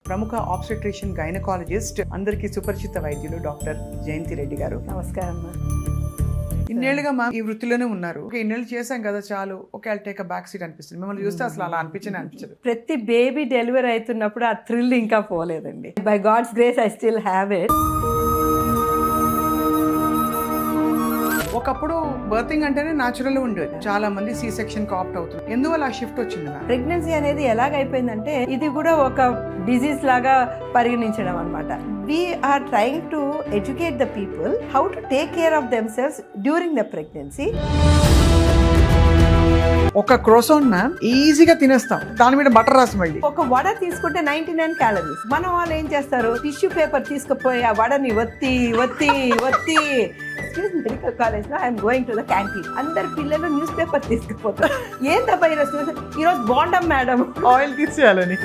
ప్రముఖ obstetrician gynaecologist అందరికీ సుపరిచిత వైద్యులు డాక్టర్ జయంతి రెడ్డి గారు. నమస్కారం. ఇన్నేళ్లుగా మా ఈ వృత్తిలోనే ఉన్నారు. ఇన్నేళ్ళు చేశాం కదా చాలు, okay I'll take a back seat అనిపిస్తుంది. మిమ్మల్ని చూస్తే అసలు అలా అనిపించదు. ప్రతి బేబీ డెలివరీ అవుతున్నప్పుడు ఆ థ్రిల్ ఇంకా పోలేదండి. By God's grace I still have it. ఒకప్పుడు బర్తింగ్ అంటేనే న్యాచురల్ ఉండేది, చాలా మంది సి సెక్షన్ కి ఆప్ట్ అవుతున్నారు. ఎందువల్ల ఆ షిఫ్ట్ వచ్చింది? ప్రెగ్నెన్సీ అనేది ఎలాగైపోయిందంటే ఇది కూడా ఒక డిజీజ్ లాగా పరిగణించడం అనమాట. We are trying to educate the people how to take care of themselves during the pregnancy. ఒక క్రోసాన్ మ్యామ్ ఈజీగా తినేస్తాం, దాని మీద బటర్ రాసి మళ్ళీ ఒక వడ తీసుకుంటే 99 క్యాలరీస్. మన వాళ్ళు ఏం చేస్తారు, టిష్యూ పేపర్ తీసుకుపోయి ఆ వడని ఒత్తి ఒత్తి ఒత్తి మెడికల్ కాలేజ్ లో I'm going to the canteen. అందరు పిల్లలు న్యూస్ పేపర్ తీసుకుపోతారు. ఏంటబ్బా ఈరోజు బాండం మేడం, ఆయిల్ తీసేయాలని.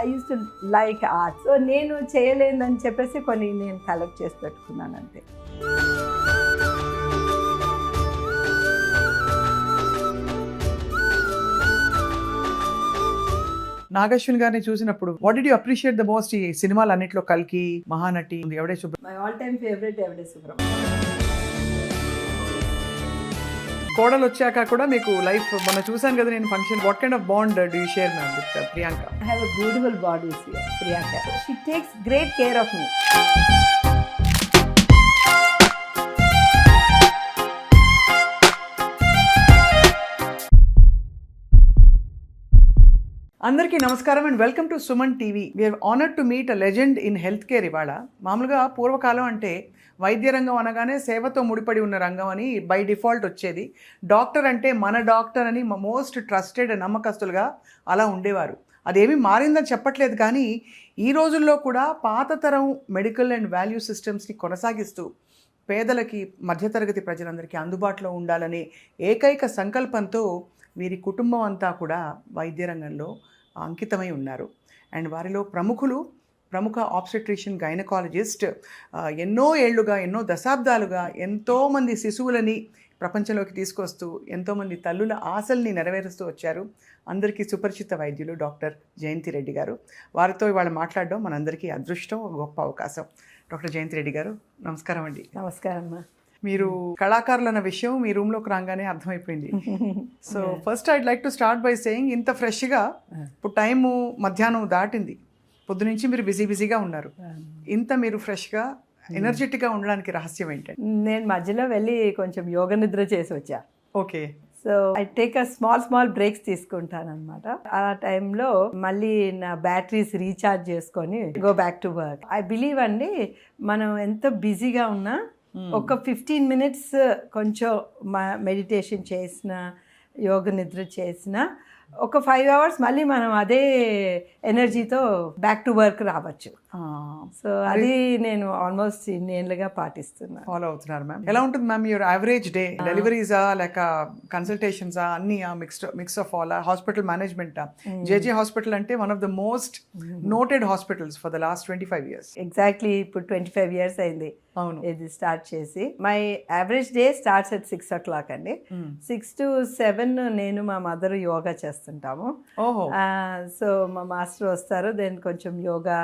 I use to like art. So నేను చేయలేదని చెప్పేసి కొన్ని నేను కలెక్ట్ చేసి పెట్టుకున్నాను అంతే. నాగశ్విన్ గారిని చూసినప్పుడు what did you appreciate the most? ఈ సినిమాలు అన్నిట్లో కల్కి, మహానటి, ఎవడే Subrahmanyam. My all time favourite Yevade Subrahmanyam. కోడలు వచ్చాక కూడా మీకు లైఫ్ మనం చూసాను కదా నేను function. What kind of bond do you share ma'am with Priyanka? I have a beautiful body, Priyanka. She takes great care of me. అందరికీ నమస్కారం and welcome to Suman TV. We are honoured to meet a legend in health care. ఇవాళ మామూలుగా పూర్వకాలం అంటే వైద్య రంగం అనగానే సేవతో ముడిపడి ఉన్న రంగం అని బై డిఫాల్ట్ వచ్చేది. డాక్టర్ అంటే మన డాక్టర్ అని మోస్ట్ ట్రస్టెడ్ నమ్మకస్తులుగా అలా ఉండేవారు. అదేమీ మారిందని చెప్పట్లేదు, కానీ ఈ రోజుల్లో కూడా పాత తరం మెడికల్ అండ్ వాల్యూ సిస్టమ్స్ని కొనసాగిస్తూ పేదలకి, మధ్యతరగతి ప్రజలందరికీ అందుబాటులో ఉండాలనే ఏకైక సంకల్పంతో వీరి కుటుంబం అంతా కూడా వైద్య రంగంలో అంకితమై ఉన్నారు. అండ్ వారిలో ప్రముఖ ఆబ్స్టెట్రిషియన్ గైనకాలజిస్ట్ ఎన్నో ఏళ్లుగా, ఎన్నో దశాబ్దాలుగా ఎంతోమంది శిశువులని ప్రపంచంలోకి తీసుకొస్తూ ఎంతోమంది తల్లుల ఆశల్ని నెరవేరుస్తూ వచ్చారు. అందరికీ సుపరిచిత వైద్యులు డాక్టర్ జయంతి రెడ్డి గారు. వారితో ఇవాళ మాట్లాడడం మనందరికీ అదృష్టం, గొప్ప అవకాశం. డాక్టర్ జయంతి రెడ్డి గారు నమస్కారం అండి. నమస్కారం. మీరు కళాకారులు అన్న విషయం మీ రూమ్లోకి రాగానే అర్థమైపోయింది. So first I'd like to start by saying, ఇంత ఫ్రెష్గా ఇప్పుడు టైము మధ్యాహ్నం దాటింది, పొద్దు నుంచి మీరు బిజీగా ఉన్నారు. ఇంత మీరు ఫ్రెష్గా ఎనర్జెటిక్గా ఉండడానికి రహస్యం ఏంటంటే? నేను మధ్యలో వెళ్ళి కొంచెం యోగ నిద్ర చేసి వచ్చా. Okay. So I take a small breaks తీసుకుంటాను అనమాట. ఆ టైంలో మళ్ళీ నా బ్యాటరీస్ రీఛార్జ్ చేసుకొని go back to work. I believe అండి, మనం ఎంత బిజీగా ఉన్నా ఒక 15 minutes కొంచెం మెడిటేషన్ చేసిన, యోగ నిద్ర చేసిన, ఒక 5 hours మళ్ళీ మనం అదే ఎనర్జీతో బ్యాక్ టు వర్క్ రావచ్చు. సో అది నేను ఆల్మోస్ట్ ఇన్నేళ్ళుగా పాటిస్తున్నాను, ఫాలో అవుతున్నారు. మ్యామ్ ఎలా ఉంటుంది మ్యామ్ యువర్ యావరేజ్ డే? డెలివరీసా లేక కన్సల్టేషన్సా, అన్ని మిక్స్ ఆఫ్ ఆల్? హాస్పిటల్ మేనేజ్మెంటా? జేజే హాస్పిటల్ అంటే one of the most noted hospitals for the last 25 years. Exactly. ఇప్పుడు 25 years అయింది అవును ఇది స్టార్ట్ చేసి. My average day starts at 6 o'clock అండి. 6 to 7 నేను మా మదర్ యోగా చేస్తుంటాము. ఓహో. సో మా మాస్టర్ వస్తారు, దెన్ కొంచెం యోగా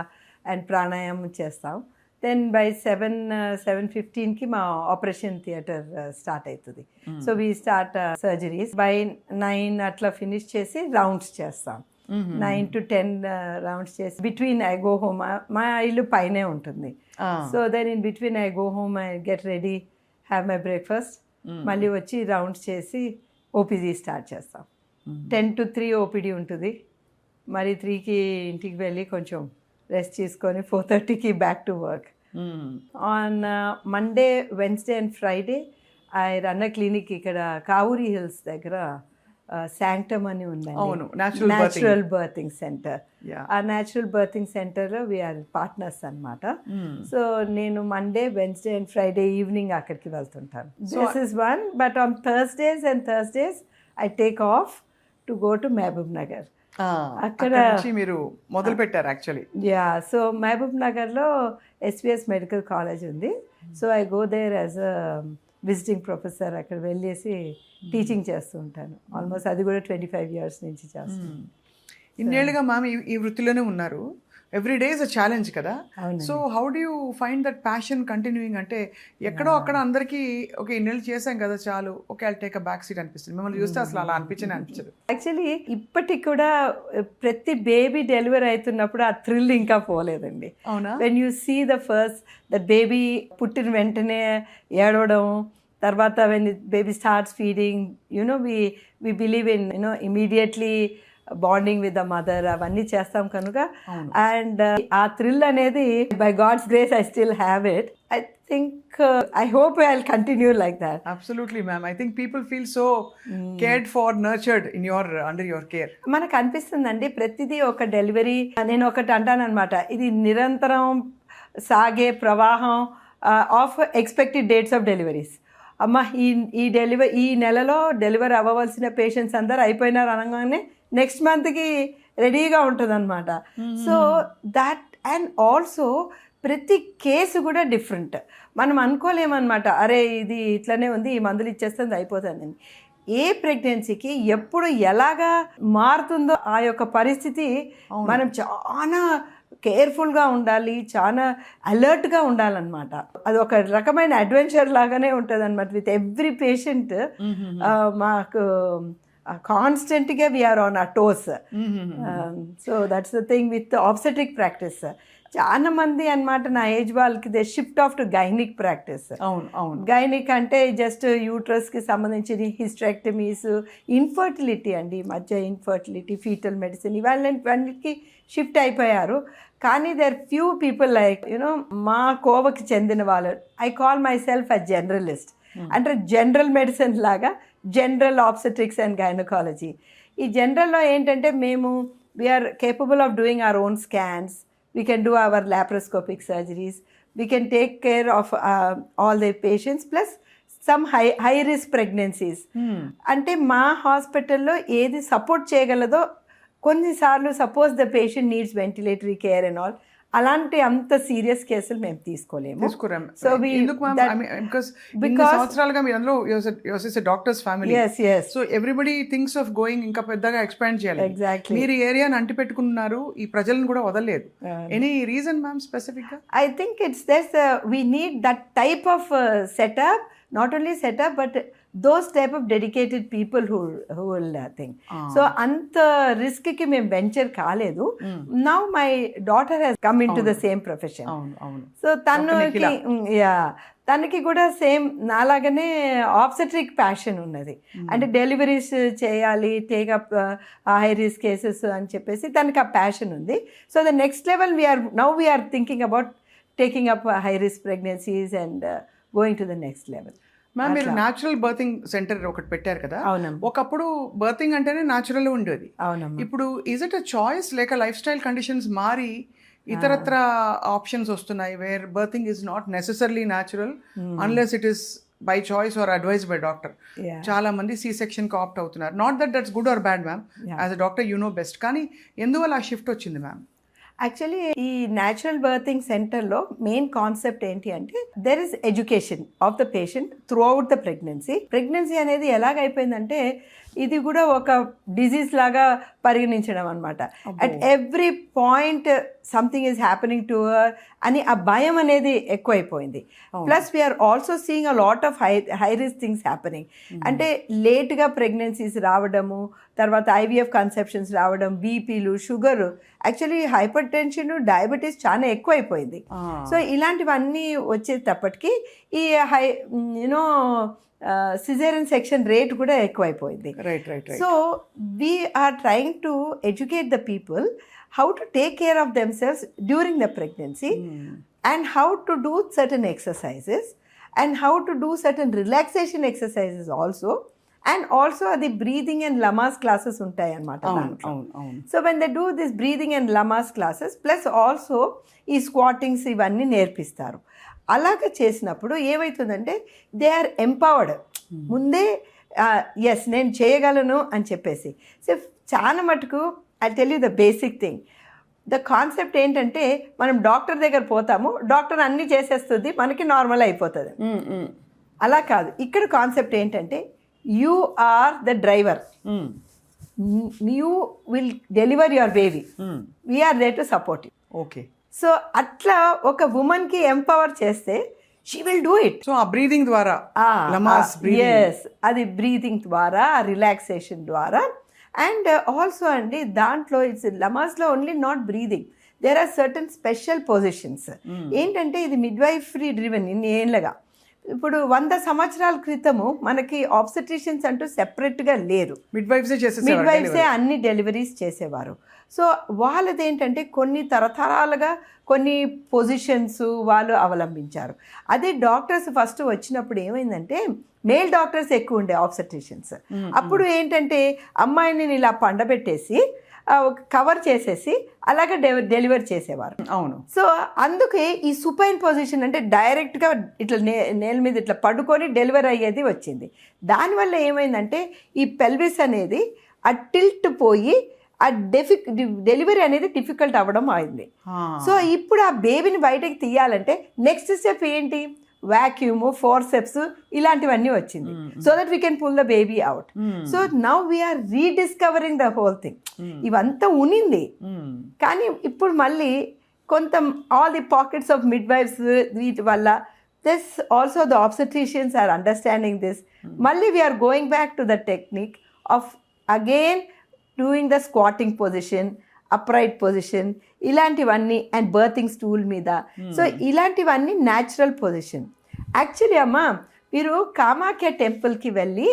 అండ్ ప్రాణాయామం చేస్తాం. దెన్ బై 7:15కి మా ఆపరేషన్ థియేటర్ స్టార్ట్ అవుతుంది. So we start surgeries. By 9 అట్లా ఫినిష్ చేసి రౌండ్స్ చేస్తాం. 9 to 10 రౌండ్స్ చేసి బిట్వీన్ ఐ గో హోమ్. మా ఇల్లు పైనే ఉంటుంది. So then in between I go home, I get ready, have my breakfast, మళ్ళీ వచ్చి రౌండ్స్ చేసి ఓపీడీ స్టార్ట్ చేస్తాం. 10 to 3 ఓపీడీ ఉంటుంది. మరి 3కి ఇంటికి వెళ్ళి కొంచెం రెస్ట్ తీసుకొని 4:30కి back to work. On Monday, Wednesday and Friday I run a clinic ఇక్కడ కావూరి హిల్స్ దగ్గర. శాంక్టమ్ అని ఉందండి, న్యాచురల్ బర్తింగ్ సెంటర్. ఆ న్యాచురల్ బర్తింగ్ సెంటర్లో వీఆర్ పార్ట్నర్స్ అనమాట. సో నేను Monday, Wednesday and Friday evening అక్కడికి వెళ్తుంటాను. This is one. But on Thursdays I take off to go to Mahbubnagar. అక్కడ మీరు మొదలు పెట్టారు యాక్చువల్లీ? యా. సో మహబూబ్ నగర్లో ఎస్విఎస్ మెడికల్ కాలేజ్ ఉంది. So I go there as a visiting professor. అక్కడ వెళ్ళేసి టీచింగ్ చేస్తూ ఉంటాను. ఆల్మోస్ట్ అది కూడా 25 years నుంచి చేస్తాను. ఇన్నేళ్ళుగా మ్యామ్ ఈ వృత్తిలోనే ఉన్నారు. Every day is a challenge కదా. అవునండి. So how do you find that passion continuing? అంటే ఎక్కడో అక్కడ అందరికీ ఒక ఇన్నేళ్ళు చేసాం కదా చాలు, okay I'll take a back seat అనిపిస్తుంది. మిమ్మల్ని చూస్తే అసలు అలా అనిపించదు. యాక్చువల్లీ ఇప్పటికి కూడా ప్రతి బేబీ డెలివరీ అవుతున్నప్పుడు ఆ థ్రిల్ ఇంకా పోలేదండి. అవునా? When you see the first the baby పుట్టిన వెంటనే ఏడవడం, తర్వాత when baby starts feeding, we believe in immediately bonding with the mother, అవన్నీ చేస్తాం కనుక. అండ్ ఆ థ్రిల్ అనేది by God's grace I still have it. I think I hope I will continue like that. Absolutely, ma'am. I think people feel so cared for, nurtured in under your care. మనకు అనిపిస్తుందండి ప్రతిదీ ఒక delivery. నేను ఒకటి అంటానన్నమాట, ఇది నిరంతరం సాగే ప్రవాహం of expected dates of deliveries. అమ్మ ఈ నెలలో డెలివరీ అవ్వవలసిన పేషెంట్స్ అందరు అయిపోయినారు అనగానే నెక్స్ట్ మంత్కి రెడీగా ఉంటుంది అనమాట. సో దాట్ అండ్ ఆల్సో ప్రతి కేసు కూడా డిఫరెంట్. మనం అనుకోలేమన్నమాట, అరే ఇది ఇట్లనే ఉంది, ఈ మందులు ఇచ్చేస్తుంది అయిపోతుందని. ఏ ప్రెగ్నెన్సీకి ఎప్పుడు ఎలాగా మారుతుందో ఆ యొక్క పరిస్థితి మనం చాలా కేర్ఫుల్గా ఉండాలి, చాలా అలర్ట్గా ఉండాలన్నమాట. అది ఒక రకమైన అడ్వెంచర్ లాగానే ఉంటుంది అనమాట. విత్ ఎవ్రీ పేషెంట్ మాకు కాన్స్టెంట్గా we are on our toes. So that's the thing with obstetric practice. చాలా మంది అన్నమాట నా ఏజ్ వాళ్ళకి they shift off to gynaec practice. Gynaec అంటే జస్ట్ యూట్రస్కి సంబంధించిన హిస్టరెక్టమీస్, ఇన్ఫర్టిలిటీ అండి, మధ్య ఇన్ఫర్టిలిటీ, ఫీటల్ మెడిసిన్, ఇవన్నీ షిఫ్ట్ అయిపోయారు. కానీ దేర్ ఫ్యూ పీపుల్ లైక్ మా కోవకి చెందిన వాళ్ళు, I call myself a generalist. అంటే జనరల్ మెడిసిన్ లాగా జనరల్ ఆబ్స్టెట్రిక్స్ అండ్ గైనకాలజీ. ఈ జనరల్లో ఏంటంటే మేము we are capable of doing our own scans, we can do our laparoscopic surgeries, we can take care of all the patients plus some high risk pregnancies. అంటే మా హాస్పిటల్లో ఏది support చేయగలదో, కొన్నిసార్లు suppose the patient needs ventilatory care and all, అలాంటి అంత serious కేసులు మేము తీసుకోలేము. సో సంవత్సరాలుగా మీరు అందులో doctors family, so everybody thinks of going ఇంకా పెద్దగా ఎక్స్పాండ్ చేయాలి. ఎగ్జాక్ట్లీ. మీరు ఈ ఏరియాని అంటిపెట్టుకున్నారు, ఈ ప్రజలను కూడా వదలలేదు. ఎనీ రీజన్ మ్యామ్ స్పెసిఫిక్ గా? I think it's that we need that type of setup, not only setup but those type of dedicated people who will think. So anta risk ki mem venture kaaledu. Now my daughter has come into the same profession. So తనకి కూడా same నాలాగానే obstetric passion ఉన్నది. అంటే deliveries చేయాలి, take up high risk cases అని చెప్పేసి తనకి ఆ passion ఉంది. So the next level we are thinking about taking up high risk pregnancies and going to the next level. Ma'am మీరు న్యాచురల్ బర్తింగ్ సెంటర్ ఒకటి పెట్టారు కదా. ఒకప్పుడు బర్తింగ్ అంటేనే న్యాచురల్ ఉండేది. ఇప్పుడు ఈజ్ ఇట్ అ చాయిస్ లేక లైఫ్ స్టైల్ కండిషన్స్ మారి ఇతరత్ర ఆప్షన్స్ వస్తున్నాయి where birthing is not necessarily natural unless it is by choice or advice by doctor? చాలా మంది సి సెక్షన్ కి ఆప్ట్ అవుతున్నారు. Not that's good or bad ma'am, as a doctor you know best. కానీ ఎందువల్ల ఆ shift వచ్చింది ma'am? Actually ఈ natural birthing సెంటర్లో మెయిన్ కాన్సెప్ట్ ఏంటి అంటే there is education of the patient throughout the pregnancy అనేది ఎలాగైపోయిందంటే ఇది కూడా ఒక డిజీజ్ లాగా పరిగణించడం అనమాట. At every point something is happening to her అని ఆ భయం అనేది ఎక్కువైపోయింది. Plus we are also seeing a lot of high risk things happening. అంటే లేట్గా ప్రెగ్నెన్సీస్ రావడము, తర్వాత ఐవీఎఫ్ కన్సెప్షన్స్ రావడం, బీపీలు, sugar, actually hyper tension, diabetes చాలా ఎక్కువైపోయింది. సో ఇలాంటివన్నీ వచ్చేటప్పటికి ఈ సిజేరియన్ సెక్షన్ రేట్ కూడా ఎక్కువైపోయింది. So we are trying to educate the people how to take care of themselves during the pregnancy and how to do certain exercises and how to do certain relaxation exercises also. And also అది breathing and Lamaze classes ఉంటాయి అన్నమాట. So when they do this breathing and Lamaze classes plus also ఈ squattings ఇవన్నీ నేర్పిస్తారు. అలాగ చేసినప్పుడు ఏమవుతుందంటే they are empowered. ముందే ఎస్ నేను చేయగలను అని చెప్పేసి. సో చాలా మటుకు I tell you the basic thing, the concept ఏంటంటే మనం డాక్టర్ దగ్గర పోతాము, డాక్టర్ అన్నీ చేసేస్తుంది, మనకి నార్మల్ అయిపోతుంది. అలా కాదు. ఇక్కడ కాన్సెప్ట్ ఏంటంటే you are the driver. You will deliver your baby, we're there to support you. Okay. So అట్లా ఒక ఉమెన్కి ఎంపవర్ చేస్తే she will do it. So ఆ బ్రీదింగ్ ద్వారా, లమాస్ బ్రీదింగ్, ఎస్, అది బ్రీతింగ్ ద్వారా, రిలాక్సేషన్ ద్వారా. అండ్ ఆల్సో అండి దాంట్లో ఇట్స్ లమాస్లో only not breathing, there are certain special positions. ఏంటంటే ఇది మిడ్వైఫరీ డ్రివెన్ ఇన్ని ఏళ్ళగా. ఇప్పుడు 100 సంవత్సరాల క్రితము మనకి ఆబ్స్టెట్రిషియన్స్ అంటూ సెపరేట్గా లేరు, మిడ్వైఫ్సే అన్ని డెలివరీస్ చేసేవారు. సో వాళ్ళది ఏంటంటే కొన్ని తరతరాలుగా కొన్ని పొజిషన్స్ వాళ్ళు అవలంబించారు. అదే డాక్టర్స్ ఫస్ట్ వచ్చినప్పుడు ఏమైందంటే మేల్ డాక్టర్స్ ఎక్కువ ఉండే ఆబ్స్టెట్రిషియన్స్. అప్పుడు ఏంటంటే అమ్మాయిని ఇలా పండబెట్టేసి కవర్ చేసేసి అలాగే డెలివర్ చేసేవారు. అవును. సో అందుకే ఈ సుపైన్ పొజిషన్ అంటే డైరెక్ట్గా ఇట్లా నేల మీద ఇట్లా పడుకొని డెలివరీ అయ్యేది వచ్చింది. దానివల్ల ఏమైందంటే ఈ పెల్విస్ అనేది ఆ టిల్ట్ పోయి ఆ డెలివరీ అనేది డిఫికల్ట్ అవ్వడం అయింది. సో ఇప్పుడు ఆ బేబీని బయటకి తీయాలంటే నెక్స్ట్ స్టెప్ ఏంటి, వాక్యూమ్, ఫోర్సెప్స్ ఇలాంటివన్నీ వచ్చింది. So that we can pull the baby out. So now we're rediscovering the whole thing. ఇవంతా ఉనింది కానీ ఇప్పుడు మళ్ళీ కొంత all the pockets of midwives వీటి వల్ల this also the obstetricians are understanding this. మళ్ళీ we're going back to the technique of again doing the squatting position, upright position, ఇలాంటివన్నీ, అండ్ బర్తింగ్ స్టూల్ మీద. సో ఇలాంటివన్నీ natural position. Actually అమ్మ మీరు కామాఖ్య టెంపుల్కి వెళ్ళి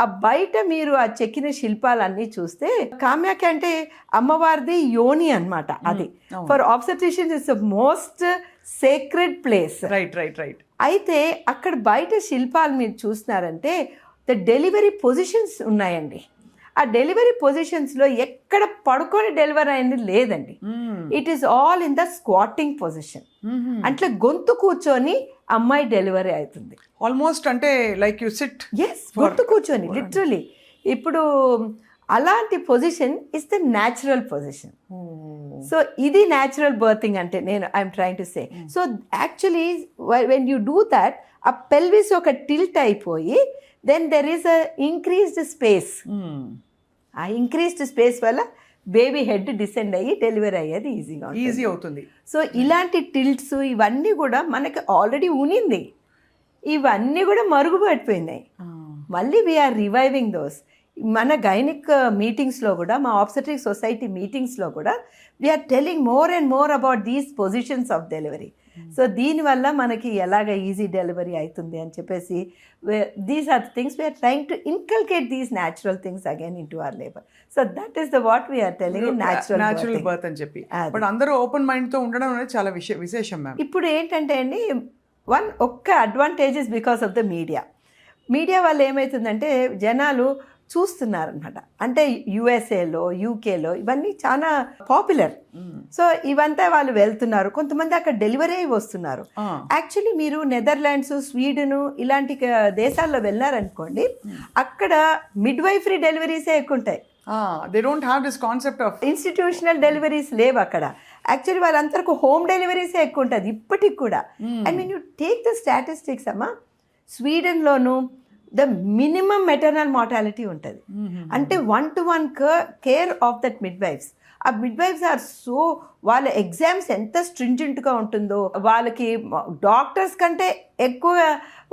ఆ బయట మీరు ఆ చెక్కిన శిల్పాలన్నీ చూస్తే, కామాఖ్య అంటే అమ్మవారిది యోని అన్నమాట. అది for obstetricians it's most sacred place. Right. అయితే అక్కడ బయట శిల్పాలు మీరు చూసినారంటే ద డెలివరీ పొజిషన్స్ ఉన్నాయండి. ఆ డెలివరీ పొజిషన్స్లో ఎక్కడ పడుకొని డెలివరీ అయింది లేదండి. It is all in the squatting position. అంటే గొంతు కూర్చొని అమ్మాయి డెలివరీ అవుతుంది. ఆల్మోస్ట్ అంటే లైక్ యు సిట్. ఎస్, గొంతు కూర్చొని లిటరలీ. ఇప్పుడు అలాంటి position is the natural position. So ఇది న్యాచురల్ బర్తింగ్ అంటే నేను I'm trying to say. So actually when you do that ఆ పెల్విస్ ఒక టిల్ట్ అయిపోయి then there is a increased space. ఆ ఇంక్రీజ్డ్ స్పేస్ వల్ల బేబీ హెడ్ డిసెండ్ అయ్యి delivery అయ్యేది ఈజీ అవుతుంది. సో ఇలాంటి టిల్ట్స్ ఇవన్నీ కూడా మనకి ఆల్రెడీ ఉనింది, ఇవన్నీ కూడా మరుగుపడిపోయినాయి. మళ్ళీ వీఆర్ రివైవింగ్ దోస్. మన గైనిక్ మీటింగ్స్లో కూడా, మా ఆబ్స్టెట్రిక్ సొసైటీ మీటింగ్స్లో కూడా we are telling more and more about these positions of delivery. So దీనివల్ల మనకి ఎలాగ ఈజీ డెలివరీ అవుతుంది అని చెప్పేసి these are things we are trying to inculcate these natural things again into our labour. So that is the what we are telling natural birth అని చెప్పి. But అందరూ open మైండ్తో ఉండడం అనేది చాలా విశేషం మ్యామ్. ఇప్పుడు ఏంటంటే అండి ఒక్క advantages because of the media వల్ల ఏమవుతుందంటే జనాలు చూస్తున్నారనమాట. అంటే యుఎస్ఏలో, యూకేలో ఇవన్నీ చాలా పాపులర్. సో ఇవంతా వాళ్ళు వెళ్తున్నారు, కొంతమంది అక్కడ డెలివరీ అయి వస్తున్నారు. యాక్చువల్లీ మీరు నెదర్లాండ్స్, స్వీడన్ ఇలాంటి దేశాల్లో వెళ్ళారనుకోండి, అక్కడ మిడ్వైఫరీ డెలివరీసే ఎక్కువ ఉంటాయి. They don't have this concept of institutional deliveries లేవు అక్కడ. యాక్చువల్లీ వాళ్ళందరికీ హోమ్ డెలివరీసే ఎక్కువ ఉంటుంది ఇప్పటికి కూడా. I mean you take the statistics అమ్మా, స్వీడన్లోను ద మినిమం మెటర్నల్ మార్టాలిటీ ఉంటుంది. అంటే 1-to-1 care of that midwives. ఆ మిడ్వైఫ్స్ ఆర్ సో, వాళ్ళ ఎగ్జామ్స్ ఎంత స్ట్రింజెంట్గా ఉంటుందో, వాళ్ళకి డాక్టర్స్ కంటే ఎక్కువ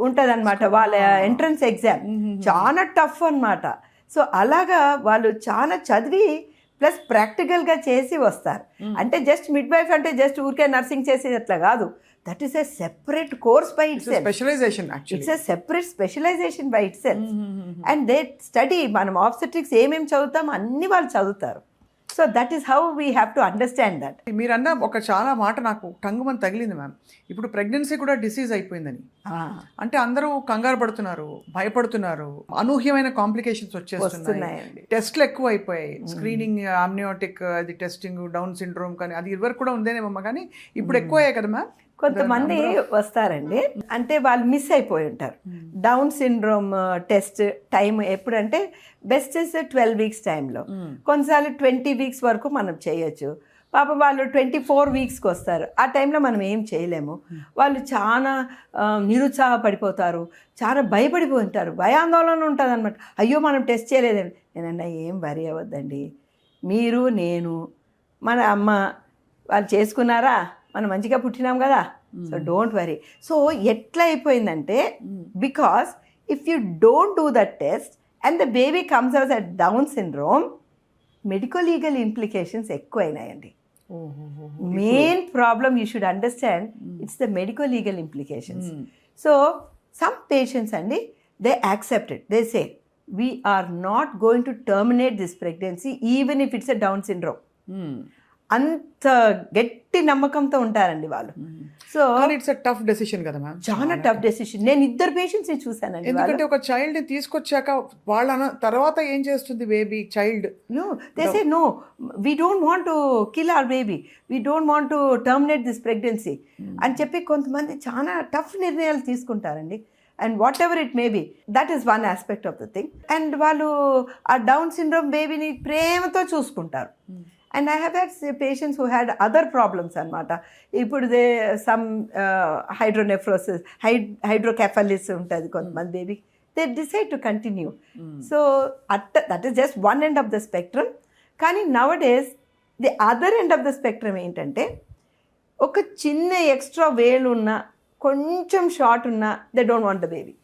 ఉంటుంది అనమాట వాళ్ళ ఎంట్రన్స్ ఎగ్జామ్. చాలా టఫ్ అనమాట. సో అలాగా వాళ్ళు చాలా చదివి ప్లస్ ప్రాక్టికల్గా చేసి వస్తారు. అంటే జస్ట్ మిడ్వైఫ్ అంటే జస్ట్ ఊరికే నర్సింగ్ చేసేది అట్లా కాదు. That is a separate course by itself. It's a specialization actually. It's a separate specialization by itself. And they study, మనం obstetrics ఏమేం చదువుతాం అన్ని వాళ్ళు చదువుతారు. So that is how we have to understand that. మీరన్న ఒక చాలా మాట నాకు టంగుమని తగిలింది మ్యామ్. ఇప్పుడు ప్రెగ్నెన్సీ కూడా డిసీజ్ అయిపోయిందని. అంటే అందరూ కంగారు పడుతున్నారు, భయపడుతున్నారు, అనూహ్యమైన కాంప్లికేషన్స్ వచ్చేస్తున్నాయి, టెస్ట్లు ఎక్కువ అయిపోయాయి, స్క్రీనింగ్, ఆమ్నియోటిక్ అది టెస్టింగ్, డౌన్ సిండ్రోమ్ కానీ అది ఇదివరకు కూడా ఉందేనేమో, కానీ ఇప్పుడు ఎక్కువ అయ్యాయి కదా మ్యామ్. కొంతమంది వస్తారండి, అంటే వాళ్ళు మిస్ అయిపోయి ఉంటారు. డౌన్ సిండ్రోమ్ టెస్ట్ టైం ఎప్పుడంటే బెస్ట్ ఇస్ 12 weeks టైంలో, కొన్నిసార్లు 20 weeks వరకు మనం చేయొచ్చు, పాప వాళ్ళు 24 వీక్స్కి వస్తారు. ఆ టైంలో మనం ఏం చేయలేము. వాళ్ళు చాలా నిరుత్సాహపడిపోతారు, చాలా భయపడిపోతారు, భయాందోళన ఉంటుంది అనమాట. అయ్యో మనం టెస్ట్ చేయలేదండి. నేనన్నా ఏం వరి అవ్వద్దండి, మీరు నేను మన అమ్మ వాళ్ళు చేసుకున్నారా, మనం మంచిగా పుట్టినాం కదా, సో డోంట్ వరీ. సో ఎట్లా అయిపోయిందంటే, because if you don't do that test and the baby comes out at Down syndrome, medico legal implications ఎక్కువైనాయండి. Main problem you should understand, it's the medico legal implications. So some patients అండి, they accept it, they say we are not going to terminate this pregnancy even if it's a Down syndrome. అంత గట్టి నమ్మకంతో ఉంటారండి వాళ్ళు. So it's tough decision కదా ma'am, చాలా tough decision. నేను 2 పేషెంట్స్ని చూసానండి. ఎందుకంటే ఒక చైల్డ్ని తీసుకొచ్చాక వాళ్ళ తర్వాత ఏం చేస్తుంది baby child? No, they say no, we don't want to kill our baby, we don't want to terminate this pregnancy అని చెప్పి కొంతమంది చాలా టఫ్ నిర్ణయాలు తీసుకుంటారండి. And whatever it may be, that is one aspect of the thing. And వాళ్ళు ఆ Down syndrome బేబీని ప్రేమతో చూసుకుంటారు. And I have had patients who had other problems అనమాట. ఇప్పుడు దే సమ్ హైడ్రోనెఫ్రోసిస్, హైడ్రోకెఫలిస్ ఉంటుంది కొంతమంది baby, they decide to continue. So that is just one end of the spectrum. కానీ nowadays the other end of the spectrum ఏంటంటే, ఒక చిన్న extra వేలు ఉన్న, కొంచెం షార్ట్ ఉన్నా, they don't want the baby.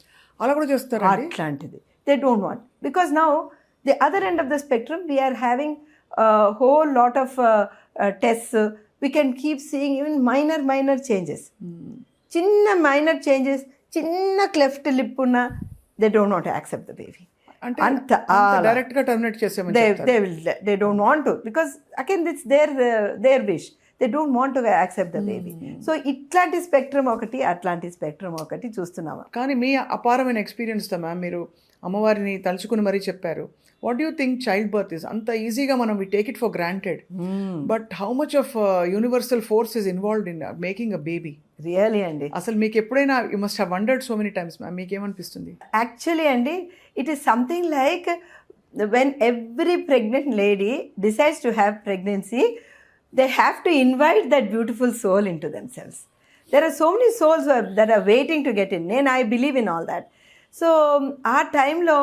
అలా కూడా చేస్తారు అట్లాంటిది they don't want, because now the other end of the spectrum we're having whole lot of tests. We can keep seeing even minor changes. Chinna minor changes, chinna cleft lip unna, they don't want to accept the baby. Anta direct ga terminate chesemani cheptaru. They don't want to, because again it's their wish. They don't want to accept the baby. So ఇట్లాంటి spectrum ఒకటి, అట్లాంటి spectrum ఒకటి చూస్తున్నాము. కానీ మీ అపారమైన ఎక్స్పీరియన్స్తో ma'am మీరు అమ్మవారిని తలుచుకుని మరీ చెప్పారు. What you think child birth is? అంత ఈజీగా మనం we take it for granted, but how much of universal force is involved in making a baby? Really అండి, అసలు మీకు ఎప్పుడైనా you must have wondered so many times ma'am, మీకు ఏమనిపిస్తుంది? Actually అండి, it is something like when every pregnant lady decides to have pregnancy, they have to invite that beautiful soul into themselves. There are so many souls that are waiting to get in, and I believe in all that. So ఆ టైంలో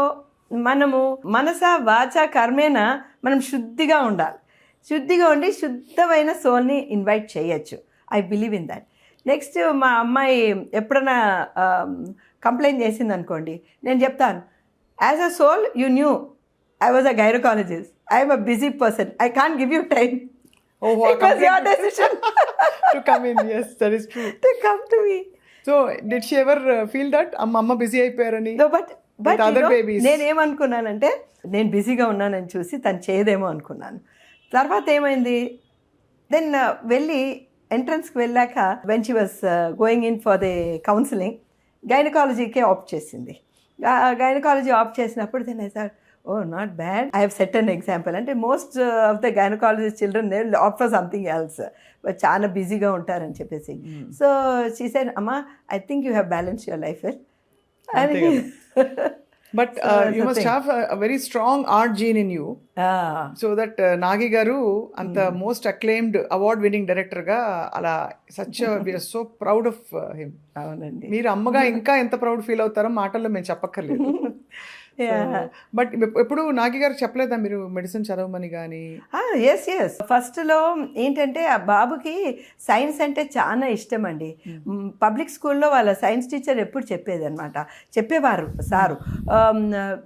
మనము మనస వాచ కర్మేన మనం శుద్ధిగా ఉండాలి. శుద్ధిగా ఉండి శుద్ధమైన సోల్ని ఇన్వైట్ చేయొచ్చు. I believe in that. Next మా అమ్మాయి ఎప్పుడైనా కంప్లైంట్ చేసింది అనుకోండి, నేను చెప్తాను, as a soul you knew I was a gynecologist. I am a busy person. I can't give you time. Oh, it was your decision to come in. Yes, that is true. To come to me. So, did she ever feel that amma busy అయిపోయారని? No, but other babies. నేనేమనుకున్నానంటే, నేను బిజీగా ఉన్నానని చూసి తను చేయదేమో అనుకున్నాను. తర్వాత ఏమైంది, then వెళ్ళి ఎంట్రన్స్కి వెళ్ళాక when she was going in for the counselling, గైనకాలజీకే ఆప్ట్ చేసింది. గైనకాలజీ ఆప్ట్ చేసినప్పుడు then I thought, oh, not bad. I have set an example. And most of the gynecologist children, they will opt for something else. But చాలా బిజీగా ఉంటారని చెప్పేసి. So she said, Amma, I think you have balanced your life well. But you must have a very strong art gene in you. So that Nagi garu anta most acclaimed award winning director ga ala we are so proud of him. అవునండి. మీరు అమ్మగా ఇంకా ఎంత proud feel అవుతారో మాటల్లో మేము చెప్పక్కర్లేదు. But ఎప్పుడు నాగి గారు చెప్పలేదా మీరు మెడిసిన్ చదవమని కానీ? ఎస్ ఫస్ట్లో ఏంటంటే, ఆ బాబుకి సైన్స్ అంటే చాలా ఇష్టం అండి. పబ్లిక్ స్కూల్లో వాళ్ళ సైన్స్ టీచర్ ఎప్పుడు చెప్పేవారు సారు,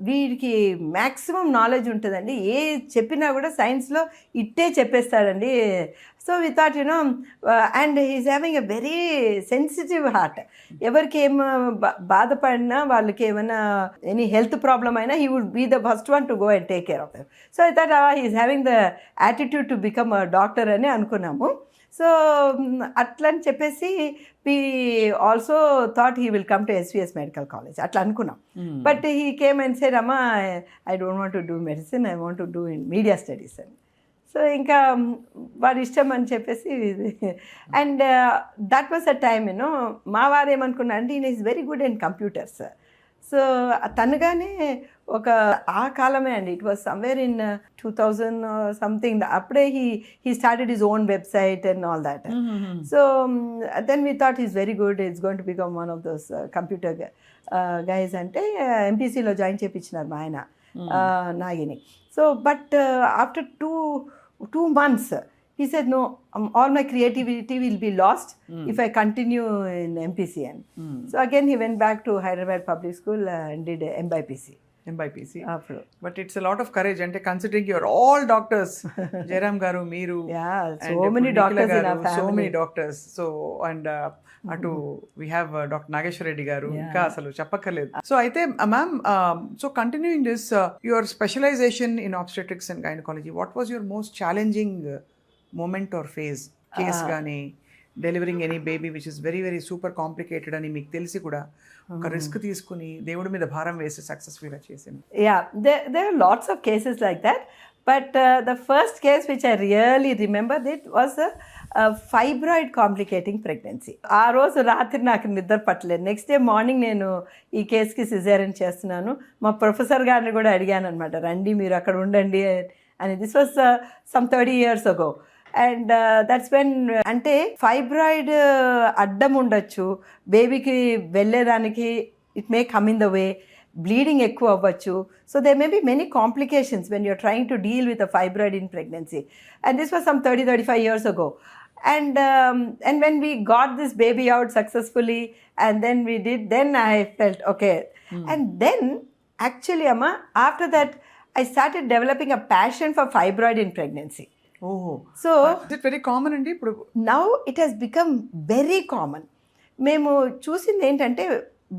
వీడికి మ్యాక్సిమం నాలెడ్జ్ ఉంటుందండి, ఏ చెప్పినా కూడా సైన్స్లో ఇట్టే చెప్పేస్తాడండి. So we thought and he's having a very sensitive heart. ఎవరికి ఏం బాధపడినా, వాళ్ళకి ఏమైనా ఎనీ హెల్త్ ప్రాబ్లమ్ అయినా, he would be the first one to go and take care of them. So I thought he's having the attitude to become a doctor అని అనుకున్నాము. So అట్లా అని చెప్పేసి we also thought he will come to SVS medical college అట్లా అనుకున్నాం. But he came and said, అమ్మా I don't want to do medicine, I want to do in media studies అని. So ఇంకా వాడి ఇష్టం అని చెప్పేసి, and that was a time మా వారు ఏమనుకున్నా అంటే, ఈయన is very good in computers. So తనగానే ఒక ఆ కాలమే అండి. It was somewhere in 2000 something. అప్పుడే he started his own website and all that. So then we thought is very good, it's going to become one of those computer guys అంటే ఎంపీసీలో join చేయించినారు మా ఆయన నాగిని. So but after two months he said no, all my creativity will be lost if I continue in MPC. So again he went back to Hyderabad Public School and did MBPC. After. But it's a lot of courage, and considering you're all doctors, Jairam garu, Meeru, so many doctors in our family. So many doctors. So and అటు we have Dr. Nageshwar Reddy garu, ఇంకా అసలు చెప్పక్కర్లేదు. So అయితే ma'am, so continuing this, your specialisation in obstetrics and gynecology, what was your most challenging moment or phase? Case కానీ delivering any baby which is very very super complicated అని మీకు తెలిసి కూడా ఒక రిస్క్ తీసుకుని దేవుడి మీద భారం వేసి సక్సెస్ఫుల్గా చేసింది? there are lots of cases like that, but the first case which I really remember it was a fibroid complicating pregnancy. ఆ రోజు రాత్రి నాకు నిద్ర పట్టలేదు. నెక్స్ట్ డే మార్నింగ్ నేను ఈ కేసుకి సిజేరియన్ చేస్తున్నాను. మా ప్రొఫెసర్ గారిని కూడా అడిగాను అనమాట, రండి మీరు అక్కడ ఉండండి అని. This was some 30 years ago. And that's when, అంటే ఫైబ్రాయిడ్ అడ్డం ఉండొచ్చు బేబీకి వెళ్ళేదానికి, it may come in the way, bleeding ఎక్కువ అవ్వచ్చు. So they may be many complications when you're trying to deal with a fibroid in pregnancy. And this was some 35 years ago. And when we got this baby out successfully, and then I felt okay. And then actually Amma, after that I started developing a passion for fibroid in pregnancy. So it very common అండి ఇప్పుడు. Now it has become very common. మేము చూసింది ఏంటంటే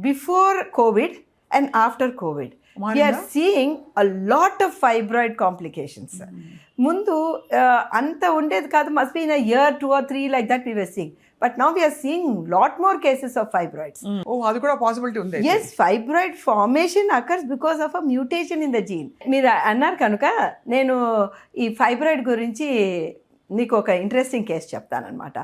before Covid and after Covid we are seeing a lot of fibroid complications. ముందు అంత ఉండేది కాదు, must be in a year 2 or 3 like that we were seeing. But now we are seeing lot more cases of fibroids. అది కూడా possibility ఉంది. Yes, fibroid formation occurs because of a mutation in the gene. మీరు అన్నారు కనుక నేను ఈ fibroid గురించి నీకు ఒక ఇంట్రెస్టింగ్ కేసు చెప్తానమాట.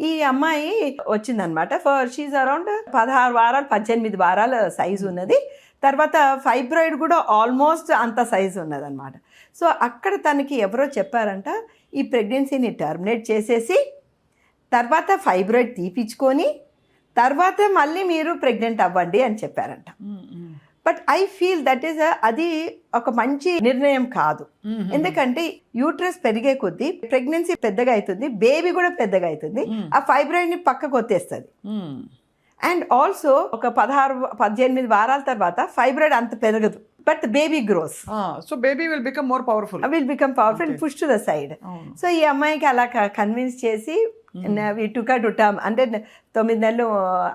ఈ అమ్మాయి వచ్చిందనమాట. షీజ్ అరౌండ్ 16 వారాలు 18 వారాల సైజు ఉన్నది. తర్వాత ఫైబ్రాయిడ్ కూడా ఆల్మోస్ట్ అంత సైజు ఉన్నదన్నమాట. సో అక్కడ తనకి ఎవరో చెప్పారంట, ఈ ప్రెగ్నెన్సీని టర్మినేట్ చేసేసి తర్వాత ఫైబ్రాయిడ్ తీపించుకొని తర్వాత మళ్ళీ మీరు ప్రెగ్నెంట్ అవ్వండి అని చెప్పారంట. But I feel that is అది ఒక మంచి నిర్ణయం కాదు. ఎందుకంటే యూట్రస్ పెరిగే కొద్దీ ప్రెగ్నెన్సీ పెద్దగా అవుతుంది, బేబీ కూడా పెద్దగా అవుతుంది, ఆ ఫైబ్రాయిడ్ని పక్కకు వచ్చేస్తుంది. అండ్ ఆల్సో ఒక 16-18 వారాల తర్వాత ఫైబ్రాయిడ్ అంత పెరగదు, but baby gross. So baby will become more powerful, and push to the side. So ఈ అమ్మాయికి అలా కన్విన్స్ చేసి we took her to term. అంటే 9 నెలలు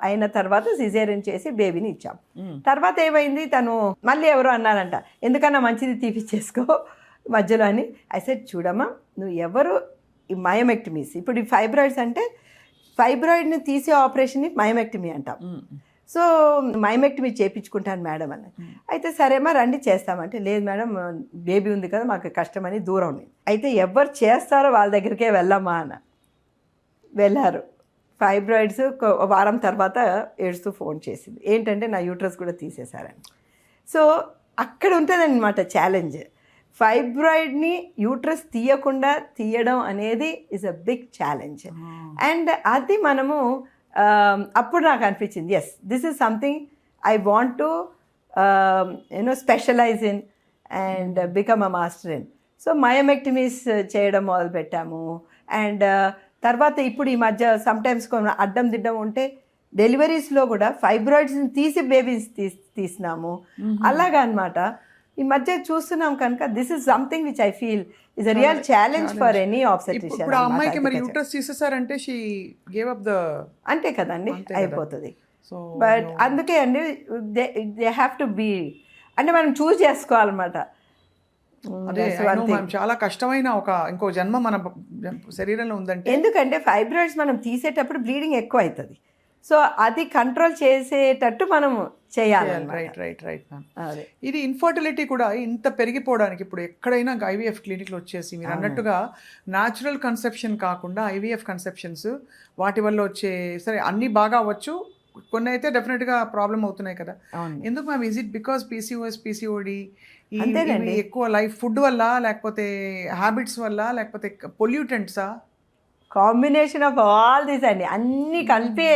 అయిన తర్వాత సిజేరియన్ చేసి బేబీని ఇచ్చాం. తర్వాత ఏమైంది, తను మళ్ళీ ఎవరో అన్నారంట, ఎందుకన్నా మంచిది తీపిచ్చేసుకో మధ్యలో అని. ఐ సెడ్ చూడమ్మా, నువ్వు ఎవరు ఈ మయోమెక్టమీస్, ఇప్పుడు ఈ ఫైబ్రాయిడ్స్ అంటే ఫైబ్రాయిడ్ని తీసే ఆపరేషన్ని మయోమెక్టమీ అంటాం. సో మయోమెక్టమీ చేయించుకుంటాను మేడం అని. అయితే సరేమ్మా రండి చేస్తామంటే, లేదు మేడం బేబీ ఉంది కదా మాకు కష్టమని దూరం ఉంది. అయితే ఎవరు చేస్తారో వాళ్ళ దగ్గరికే వెళ్ళమ్మా అన్న. వెళ్ళారు. ఫైబ్రాయిడ్స్ వారం తర్వాత ఏడుస్తూ ఫోన్ చేసింది, ఏంటంటే నా యూట్రస్ కూడా తీసేశారని. సో అక్కడ ఉంటుందన్నమాట ఛాలెంజ్. ఫైబ్రాయిడ్ని యూట్రస్ తీయడం అనేది is a big challenge. And అది మనము అప్పుడు నాకు అనిపించింది, yes this is something I want to specialize in and become a master in. So myomectomies చేయడం మొదలుపెట్టాము. అండ్ తర్వాత ఇప్పుడు ఈ మధ్య సమ్టైమ్స్ అడ్డం దిడ్డం ఉంటే డెలివరీస్లో కూడా ఫైబ్రాయిడ్స్ని తీసి బేబీస్ తీసినాము. అలాగా అనమాట ఈ మధ్య చూస్తున్నాం కనుక this is something which I feel is a real challenge for any obstetrician. ఇప్పుడు అమ్మాయికి మరి యూట్రస్ తీసేసారంటే షీ గేవ్ అప్ ద, అంతే కదండి, అయిపోతుంది. బట్ అందుకే అండి దే హ్యావ్ టు బీ, అంటే మనం చూస్ చేసుకోవాలన్నమాట. చాలా కష్టమైన ఇంకో జన్మ మన శరీరంలో ఉందంటే, ఎందుకంటే ఫైబ్రాయిడ్స్ మనం తీసేటప్పుడు బ్లీడింగ్ ఎక్కువ అవుతుంది. సో అది కంట్రోల్ చేసేటట్టు మనం చేయాలి. Right ma'am. ఇది ఇన్ఫర్టిలిటీ కూడా ఇంత పెరిగిపోవడానికి ఇప్పుడు ఎక్కడైనా ఐవీఎఫ్ క్లినిక్లు వచ్చేసి మీరు అన్నట్టుగా న్యాచురల్ కన్సెప్షన్ కాకుండా ఐవీఎఫ్ కన్సెప్షన్స్, వాటి వల్ల వచ్చే సరే అన్నీ బాగా అవ్వచ్చు, కొన్ని అయితే డెఫినెట్గా ప్రాబ్లం అవుతున్నాయి కదా. అవును. ఎందుకు ma'am, is it because PCOS PCOD అంతేనండి. ఎక్కువ లైఫ్ ఫుడ్ వల్ల, లేకపోతే హ్యాబిట్స్ వల్ల, లేకపోతే పొల్యూటెంట్సా? కాంబినేషన్ ఆఫ్ ఆల్ దిస్ అండి, అన్నీ కలిపే.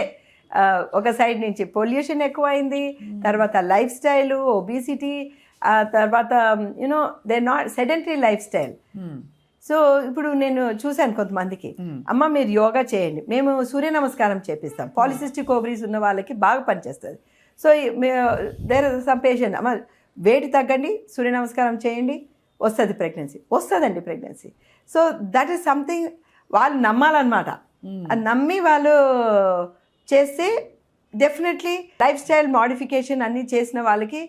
ఒక సైడ్ నుంచి పొల్యూషన్ ఎక్కువైంది, తర్వాత లైఫ్ స్టైలు, ఒబిసిటీ, తర్వాత you know they not sedentary life style. So ఇప్పుడు నేను చూశాను కొంతమందికి, అమ్మ మీరు యోగా చేయండి, మేము సూర్య నమస్కారం చేపిస్తాం, పాలిసిస్టిక్ ఓవరీస్ ఉన్న వాళ్ళకి బాగా పనిచేస్తుంది. సో దేర్ సమ్ పేషెంట్, అమ్మ వెయిట్ తగ్గండి, సూర్య నమస్కారం చేయండి, వస్తుంది ప్రెగ్నెన్సీ, వస్తుందండి pregnancy. So that is something వాళ్ళు నమ్మాలన్నమాట. అది నమ్మి వాళ్ళు చేస్తే డెఫినెట్లీ లైఫ్ స్టైల్ మోడిఫికేషన్ అన్నీ చేసిన వాళ్ళకి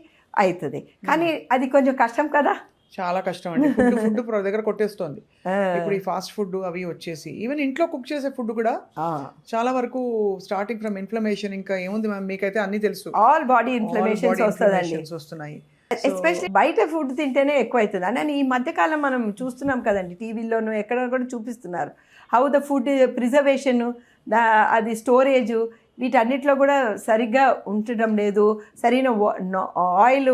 అవుతుంది. కానీ అది కొంచెం కష్టం కదా. చాలా కష్టం అండి. ఫుడ్ దగ్గర కొట్టేస్తోంది ఇప్పుడు ఈ ఫాస్ట్ ఫుడ్ అవి వచ్చేసి. ఈవెన్ ఇంట్లో కుక్ చేసే ఫుడ్ కూడా చాలా వరకు స్టార్టింగ్ ఫ్రమ్ ఇన్ఫ్లమేషన్. ఇంకా ఏముంది మ్యామ్, మీకైతే అన్ని తెలుసు, ఆల్ బాడీ ఇన్ఫ్లమేషన్స్ వస్తుందండి, వస్తున్నాయి. ఎస్పెషల్లీ బయట ఫుడ్ తింటేనే ఎక్కువ అవుతుంది. అని ఈ మధ్యకాలం మనం చూస్తున్నాం కదండి, టీవీలోను ఎక్కడ కూడా చూపిస్తున్నారు హౌ ద ఫుడ్ ప్రిజర్వేషన్, అది స్టోరేజ్, వీటన్నిటిలో కూడా సరిగ్గా ఉండటం లేదు, సరైన ఆయిల్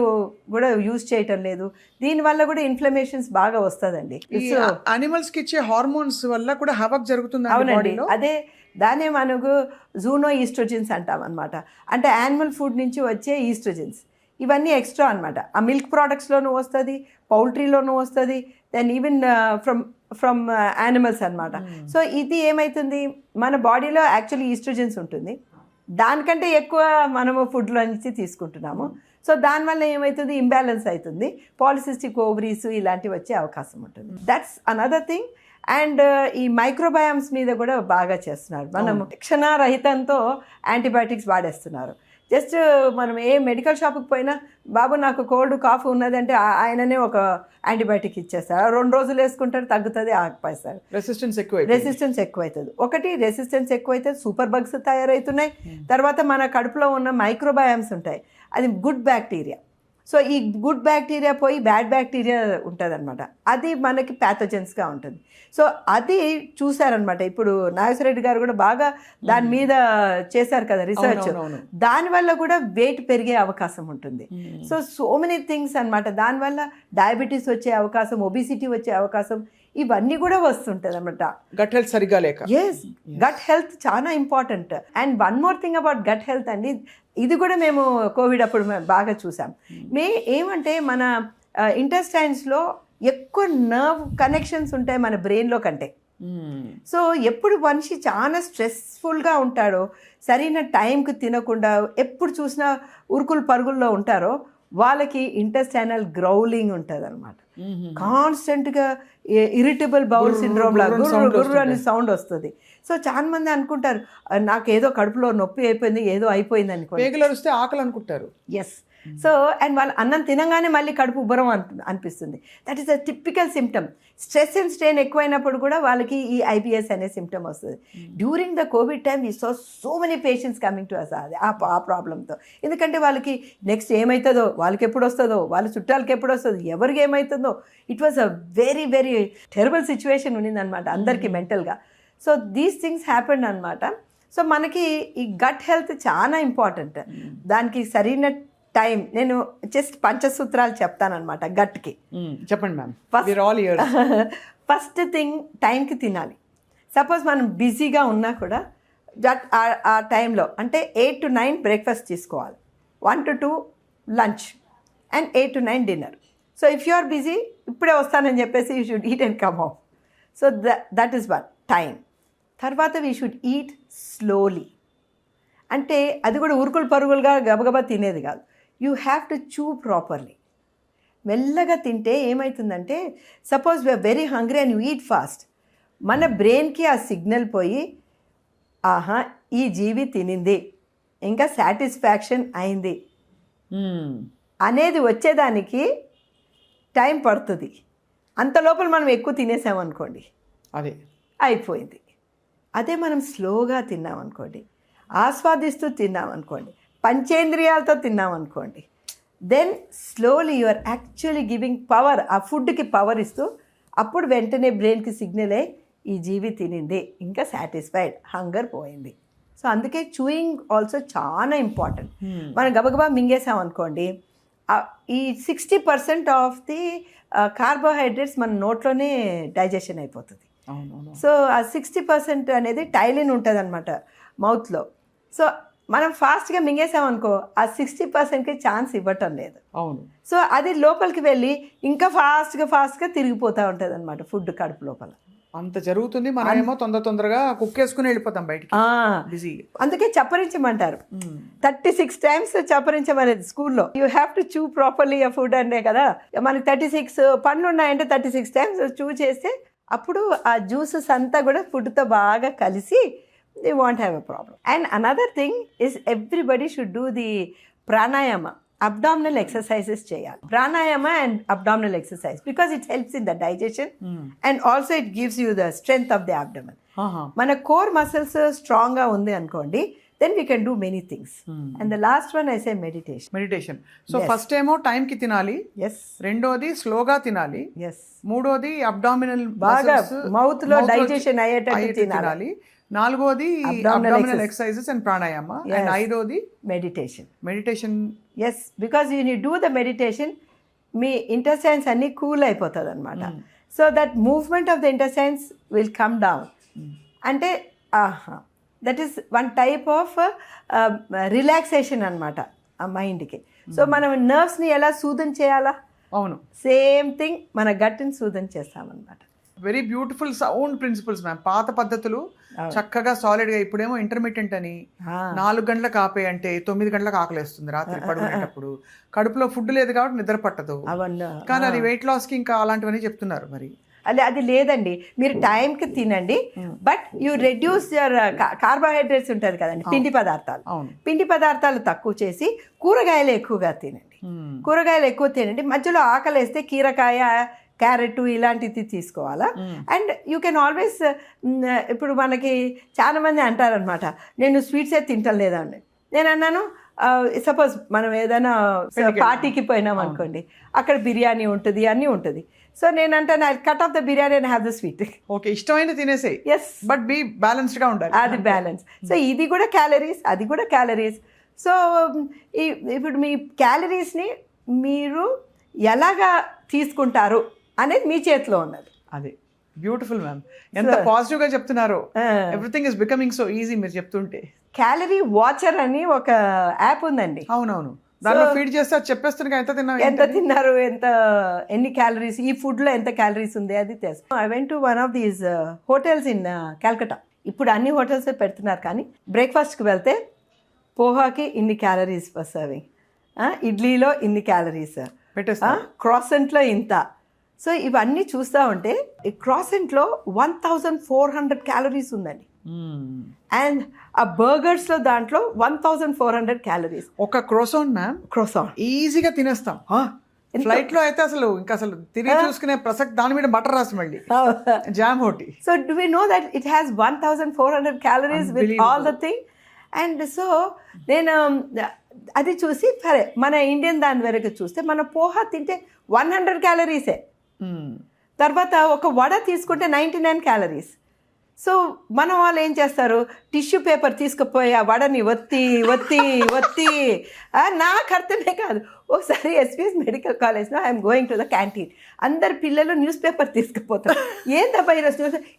కూడా యూజ్ చేయటం లేదు. దీనివల్ల కూడా ఇన్ఫ్లమేషన్స్ బాగా వస్తుందండి. అనిమల్స్ కి ఇచ్చే హార్మోన్స్ వల్ల కూడా హవక్ జరుగుతుంది. అవునండి, అదే దానే మనకు జూనో ఈస్ట్రోజన్స్ అంటాం అనమాట. అంటే యానిమల్ ఫుడ్ నుంచి వచ్చే ఈస్ట్రోజన్స్ ఇవన్నీ ఎక్స్ట్రా అనమాట. ఆ మిల్క్ ప్రోడక్ట్స్లోనూ వస్తుంది, పౌల్ట్రీలోనూ వస్తుంది, దెన్ ఈవెన్ ఫ్రమ్ యానిమల్స్ అనమాట. సో ఇది ఏమవుతుంది, మన బాడీలో యాక్చువల్లీ ఈస్ట్రోజన్స్ ఉంటుంది, దానికంటే ఎక్కువ మనము ఫుడ్లో నుంచి తీసుకుంటున్నాము. సో దానివల్ల ఏమవుతుంది, ఇంబ్యాలెన్స్ అవుతుంది, పాలిసిస్టిక్ ఓవరీస్ ఇలాంటివి వచ్చే అవకాశం ఉంటుంది. That's another thing. అండ్ ఈ మైక్రోబయామ్స్ మీద కూడా బాగా చేస్తున్నారు. మనం క్షణరహితంతో యాంటీబయాటిక్స్ వాడేస్తున్నారు. జస్ట్ మనం ఏ మెడికల్ షాప్కి పోయినా, బాబు నాకు కోల్డ్ కాఫ్ ఉన్నదంటే ఆయననే ఒక యాంటీబయాటిక్ ఇచ్చేస్తారు, 2 రోజులు వేసుకుంటారు, తగ్గుతుంది, ఆగిపోయిస్తారు. రెసిస్టెన్స్ ఎక్కువైతుంది. ఒకటి రెసిస్టెన్స్ ఎక్కువైతుంది, సూపర్ బగ్స్ తయారవుతున్నాయి. తర్వాత మన కడుపులో ఉన్న మైక్రోబయామ్స్ ఉంటాయి, అది గుడ్ బ్యాక్టీరియా. సో ఈ గుడ్ బ్యాక్టీరియా పోయి బ్యాడ్ బ్యాక్టీరియా ఉంటుంది అనమాట, అది మనకి ప్యాథోజెన్స్గా ఉంటుంది. సో అది చూసారనమాట. ఇప్పుడు నాగేశ్వరరెడ్డి గారు కూడా బాగా దాని మీద చేశారు కదా రీసెర్చ్, దానివల్ల కూడా వెయిట్ పెరిగే అవకాశం ఉంటుంది. సో మెనీ థింగ్స్ అనమాట. దానివల్ల డయాబెటీస్ వచ్చే అవకాశం, ఒబిసిటీ వచ్చే అవకాశం, ఇవన్నీ కూడా వస్తుంటుంది అనమాట. గట్ హెల్త్ సరిగా లేక. ఎస్, గట్ హెల్త్ చాలా important. And one more thing about gut health అండి, ఇది కూడా మేము కోవిడ్ అప్పుడు బాగా చూసాం. ఏమంటే మన ఇంటెస్టైన్స్లో ఎక్కువ నర్వ్ కనెక్షన్స్ ఉంటాయి మన బ్రెయిన్లో కంటే. సో ఎప్పుడు మనిషి చాలా స్ట్రెస్ఫుల్గా ఉంటాడో, సరైన టైంకి తినకుండా ఎప్పుడు చూసినా ఉరుకులు పరుగుల్లో ఉంటారో, వాళ్ళకి ఇంటెస్టైనల్ గ్రౌలింగ్ ఉంటుంది అనమాట. కాన్స్టెంట్గా ఇరిటబుల్ బౌల్ సిండ్రోమ్ లాగా గుర్రు అని సౌండ్ వస్తుంది. సో చాలా మంది అనుకుంటారు నాకు ఏదో కడుపులో నొప్పి అయిపోయింది, ఏదో అయిపోయింది అనుకుంటారు, ఆకలి అనుకుంటారు. ఎస్. సో అండ్ వాళ్ళు అన్నం తినగానే మళ్ళీ కడుపు ఉబ్బరం అనిపిస్తుంది. That is a typical symptom. Stress and strain ఎక్కువైనప్పుడు కూడా వాళ్ళకి ఈ ఐబిఎస్ అనే సిమ్టమ్ వస్తుంది. During the Covid time we so many patients coming to us ఆ ప్రాబ్లంతో. ఎందుకంటే వాళ్ళకి నెక్స్ట్ ఏమవుతుందో, వాళ్ళకి ఎప్పుడు వస్తుందో, వాళ్ళ చుట్టాలకి ఎప్పుడు వస్తుందో, ఎవరికి ఏమవుతుందో, it was a very very terrible situation ఉండిందనమాట అందరికీ మెంటల్గా. సో దీస్ థింగ్స్ హ్యాపెండ్ అనమాట. సో మనకి ఈ గట్ హెల్త్ చాలా ఇంపార్టెంట్. దానికి సరైన టైం, నేను జస్ట్ పంచసూత్రాలు చెప్తానమాట గట్కి. చెప్పండి మ్యామ్. ఫస్ట్ థింగ్, టైంకి తినాలి. సపోజ్ మనం బిజీగా ఉన్నా కూడా ఆ టైంలో అంటే 8 to 9 బ్రేక్ఫాస్ట్ తీసుకోవాలి, 1 to 2 lunch and 8 to 9 dinner. So if you are busy, ఇప్పుడే వస్తానని చెప్పేసి you should eat and come home. So that is one time. తర్వాత వీ షుడ్ ఈట్ స్లోలీ. అంటే అది కూడా ఉరుకులు పరుగులుగా గబగబా తినేది కాదు. You have to chew properly. మెల్లగా తింటే ఏమవుతుందంటే, suppose we are very hungry and you eat fast, మన బ్రెయిన్కి ఆ సిగ్నల్ పోయి ఆహా ఈ జీవి తినింది, ఇంకా సాటిస్ఫాక్షన్ అయింది అనేది వచ్చేదానికి టైం పడుతుంది. అంత లోపల మనం ఎక్కువ తినేసామనుకోండి, అదే అయిపోయింది. అదే మనం స్లోగా తిన్నామనుకోండి, ఆస్వాదిస్తూ తిన్నామనుకోండి, పంచేంద్రియాలతో తిన్నామనుకోండి, then slowly you are actually giving power, ఆ ఫుడ్కి పవర్ ఇస్తూ, అప్పుడు వెంటనే బ్రెయిన్కి సిగ్నల్ అయ్యి ఈ జీవి తినింది, ఇంకా సాటిస్ఫైడ్, హంగర్ పోయింది. సో అందుకే చూయింగ్ ఆల్సో చాలా ఇంపార్టెంట్. మనం గబగబా మింగేసాం అనుకోండి, ఈ 60% ఆఫ్ ది కార్బోహైడ్రేట్స్ మన నోట్లోనే డైజెషన్ అయిపోతుంది. సో ఆ 60% అనేది టైలిన్ ఉంటుంది అనమాట మౌత్లో. సో మనం ఫాస్ట్గా మింగేసామనుకో ఆ 60%కి ఛాన్స్ ఇవ్వటం లేదు. అవును. సో అది లోపలికి వెళ్ళి ఇంకా ఫాస్ట్గా తిరిగిపోతూ ఉంటుంది అనమాట ఫుడ్ కడుపు లోపల. అంత జరుగుతుంది. మనం ఏమో తొందరగా కుక్ చేసుకుని వెళ్ళిపోతాం బయటికి బిజీగా. అందుకే చప్పరించమంటారు. 36 times చప్పరించమనేది స్కూల్లో. You have to chew properly ఆ ఫుడ్ అంటే కదా. మనకి 36 పండ్లు ఉన్నాయంటే 36 times చూ చేస్తే అప్పుడు ఆ జ్యూసెస్ అంతా కూడా ఫుడ్తో బాగా కలిసి they won't have a problem. And another thing is everybody should do the pranayama. Abdominal exercises cheyali. Pranayama and abdominal exercise because it helps in the digestion and also it gives you the strength of the abdomen. Mana core muscles strong ga undi ankondi, then we can do many things. And the last one I say meditation. So first ఏమో time కి తినాలి. Yes. రెండోది స్లోగా తినాలి. Yes. మూడోది abdominal బాగా mouth లో digestion అయ్యేటట్టు తినాలి. నాలుగోది abdominal exercises and pranayama. And ఐదోది meditation. Yes, because you do the meditation మీ ఇంటెస్టైన్స్ అన్నీ కూల్ అయిపోతుంది అనమాట. So that movement of the intestines will come down. అంటే that is one type of relaxation అనమాట ఆ మైండ్కి. సో మనం నర్వ్స్ని ఎలా సూదన్ చేయాలా, అవును, సేమ్ థింగ్ మన గట్ని సూదన్ చేస్తామన్నమాట. Very beautiful sound principles ma'am. పాత పద్ధతులు చక్కగా సాలిడ్ గా. ఇప్పుడేమో ఇంటర్మీడియట్ అని 4 గంటలకు ఆపే అంటే 9 గంటలకు ఆకలేస్తుంది రాత్రి పడుకునేటప్పుడు. కడుపులో ఫుడ్ లేదు కాబట్టి నిద్ర పట్టదు. కానీ అది వెయిట్ లాస్ కి ఇంకా అలాంటివన్నీ చెప్తున్నారు. మరి అది లేదండి, మీరు టైంకి తినండి, but you reduce your carbohydrates ఉంటుంది కదండి, పిండి పదార్థాలు. పిండి పదార్థాలు తక్కువ చేసి కూరగాయలు ఎక్కువగా తినండి. కూరగాయలు ఎక్కువ తినండి. మధ్యలో ఆకలేస్తే కీరకాయ, క్యారెట్ ఇలాంటిది తీసుకోవాలా. అండ్ యూ కెన్ ఆల్వేస్, ఇప్పుడు మనకి చాలా మంది అంటారనమాట, నేను స్వీట్సే తింటలేదండి. నేను అన్నాను, సపోజ్ మనం ఏదైనా పార్టీకి పోయినాం అనుకోండి, అక్కడ బిర్యానీ ఉంటుంది, అన్నీ ఉంటుంది. సో నేను అంటాను, I cut off the biryani and have the sweet. Okay, ఇష్టమైన తినేసే. ఎస్, బట్ బీ బ్యాలెన్స్డ్గా ఉండాలి. అది బ్యాలెన్స్. సో ఇది కూడా క్యాలరీస్, అది కూడా క్యాలరీస్. సో ఇప్పుడు మీ క్యాలరీస్ని మీరు ఎలాగా తీసుకుంటారు అనేది మీ చేతిలో ఉన్నది. అది బ్యూటిఫుల్ మ్యామ్. ఎంత పాజిటివ్గా చెప్తున్నారు. Everything is becoming so easy మీరు చెప్తుంటే. క్యాలరీ వాచర్ అని ఒక యాప్ ఉందండి. అవునవును, దాంట్లో ఫీడ్ చేస్తే చెప్పేస్తున్నా ఎంత తిన్నారు, ఎన్ని క్యాలరీస్, ఈ ఫుడ్లో ఎంత క్యాలరీస్ ఉంది అది తెలుసు. I went to one of these hotels in Calcutta. ఇప్పుడు అన్ని హోటల్స్ పెడుతున్నారు, కానీ బ్రేక్ఫాస్ట్కి వెళ్తే పోహాకి ఇన్ని క్యాలరీస్ ఫర్ సర్వింగ్, ఇడ్లీలో ఇన్ని క్యాలరీస్, క్రాసెంట్లో ఇంత. సో ఇవన్నీ చూస్తూ ఉంటే ఈ క్రాసెంట్లో 1400 క్యాలరీస్ ఉందండి. అండ్ ఆ బర్గర్స్లో దాంట్లో 1400 క్యాలరీస్. ఒక క్రోసాన్ మ్యామ్, క్రోసాన్ ఈజీగా తినేస్తాం. ఫ్లైట్ లో అయితే అసలు తిరిగి చూసుకునే ప్రసక్తి, దాని మీద బటర్ రాసి మళ్ళీ జామ్ ఒకటి. So do we know that it has 1400 calories with all the thing. And so నేను అది చూసి సరే మన ఇండియన్ దాని వరకు చూస్తే మన పోహా తింటే 100 క్యాలరీసే. తర్వాత ఒక వడ తీసుకుంటే 99 క్యాలరీస్. సో మన వాళ్ళు ఏం చేస్తారు, టిష్యూ పేపర్ తీసుకుపోయి ఆ వడని ఒత్తి ఒత్తి ఒత్తి. నాకు అర్థమే కాదు. ఒకసారి ఎస్పీఎస్ మెడికల్ కాలేజ్లో I'm going to the canteen, అందరు పిల్లలు న్యూస్ పేపర్ తీసుకుపోతారు. ఏంటబ్బా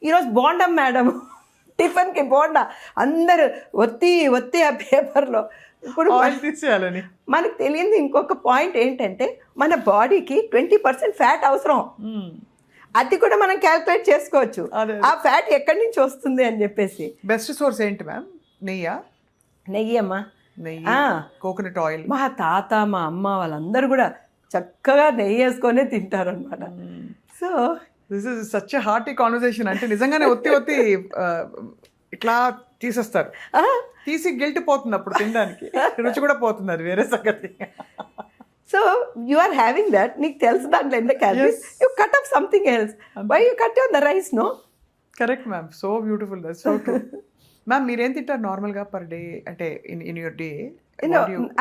ఈరోజు బోండం మేడం, టిఫిన్కి బోండా, అందరూ ఒత్తి ఒత్తి ఆ పేపర్లో. ఇప్పుడు మనకు తెలియదు ఇంకొక పాయింట్ ఏంటంటే, మన బాడీకి 20% ఫ్యాట్ అవసరం. అది కూడా మనం క్యాల్కులేట్ చేసుకోవచ్చు, ఆ ఫ్యాట్ ఎక్కడి నుంచి వస్తుంది అని చెప్పేసి. బెస్ట్ సోర్స్ ఏంటి మ్యామ్? నెయ్యి అమ్మా, కోకోనట్ ఆయిల్. మా తాత మా అమ్మ వాళ్ళందరూ కూడా చక్కగా నెయ్యి వేసుకొనే తింటారు అనమాట. So this is such a hearty conversation. అంటే నిజంగానే ఒత్తి ఒత్తి ఇట్లా తీసేస్తారు, తీసి గిల్ట్ పోతుంది అప్పుడు తినడానికి, రుచి కూడా పోతుంది, అది వేరే సంగతి. So you are having that, నీకు తెలుసు దాంట్లో ఎంత calories, you cut off something else, why you cut on the rice? No, correct ma'am, so beautiful, that's so true. Ma'am మీరేం తింటారు నార్మల్గా పర్ డే, అంటే in your day?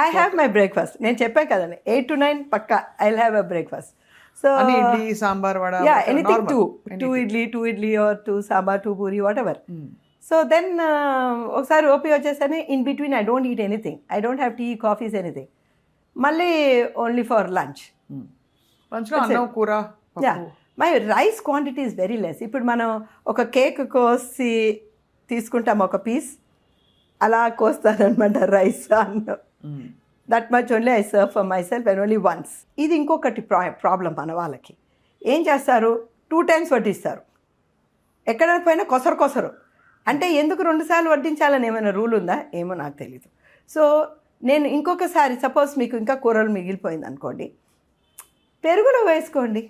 I have my breakfast. నేను చెప్పాను కదండి, 8 to 9 పక్కా I have a breakfast. So idli sambar vada, anything, two idli or two sambar, two puri, whatever. So then ఒకసారి OP వచ్చేసరి in between I don't eat anything, I don't have tea coffees anything. మళ్ళీ only for lunch. లంచ్లో అన్నం కూర yeah, my rice quantity is very less. ఇప్పుడు మనం ఒక cake కోసి తీసుకుంటాం ఒక పీస్, అలా కోస్తానమాట రైస్ అన్నం. That much only I serve for myself and only once. ఇది ఇంకొకటి ప్రాబ్లం మన వాళ్ళకి. ఏం చేస్తారు, 2 times వడ్డిస్తారు, ఎక్కడ పోయినా కొసరు. అంటే ఎందుకు 2 సార్లు వడ్డించాలని ఏమైనా రూల్ ఉందా ఏమో నాకు తెలీదు. సో నేను ఇంకొకసారి సపోజ్ మీకు ఇంకా కూరలు మిగిలిపోయింది అనుకోండి, పెరుగులో వేసుకోండి.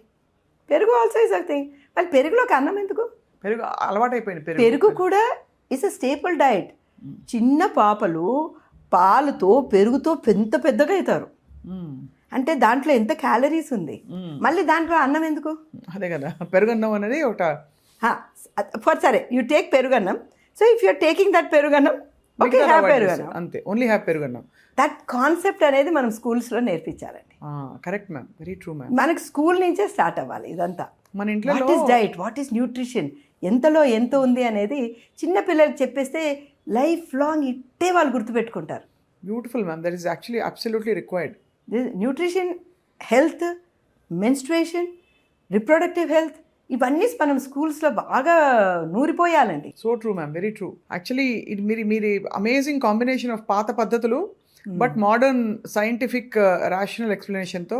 పెరుగు ఆల్సో ఇస్ అ థింగ్. మళ్ళీ పెరుగులోకి అన్నం ఎందుకు? పెరుగు అలవాటైపోయింది. పెరుగు కూడా ఇస్ అ స్టేపుల్ డైట్. చిన్న పాపలు పాలతో పెరుగుతో పెద్దగా అవుతారు. అంటే దాంట్లో ఎంత క్యాలరీస్ ఉంది, మళ్ళీ దాంట్లో అన్నం ఎందుకు? అదే కదా పెరుగన్నం అనేది ఒక సరే యూ టేక్ పెరుగన్నం. So if you're taking that పెరుగన్నం, ఓకే, హ్యావ్ పెరుగన్నం, అంతే, ఓన్లీ హ్యావ్ పెరుగన్నం. దట్ కాన్సెప్ట్ అనేది మనం స్కూల్స్లో నేర్పించాలండి. Correct ma'am, very true ma'am. మనకి స్కూల్ నుంచే స్టార్ట్ అవ్వాలి ఇదంతా. మన ఇంట్లో what is diet, what is nutrition, ఎంతలో ఎంత ఉంది అనేది చిన్న పిల్లలకి చెప్పేస్తే లైఫ్ లాంగ్ ఇట్టే వాళ్ళు గుర్తుపెట్టుకుంటారు. Beautiful ma'am, that is actually absolutely required. Nutrition, health, menstruation, reproductive health, ఇవన్నీ మనం స్కూల్స్లో బాగా నూరిపోయాలండి. So true ma'am, very true. Actually ఇది మీరు అమేజింగ్ కాంబినేషన్ ఆఫ్ పాత పద్ధతులు బట్ మోడర్న్ సైంటిఫిక్ రేషనల్ ఎక్స్ప్లెనేషన్తో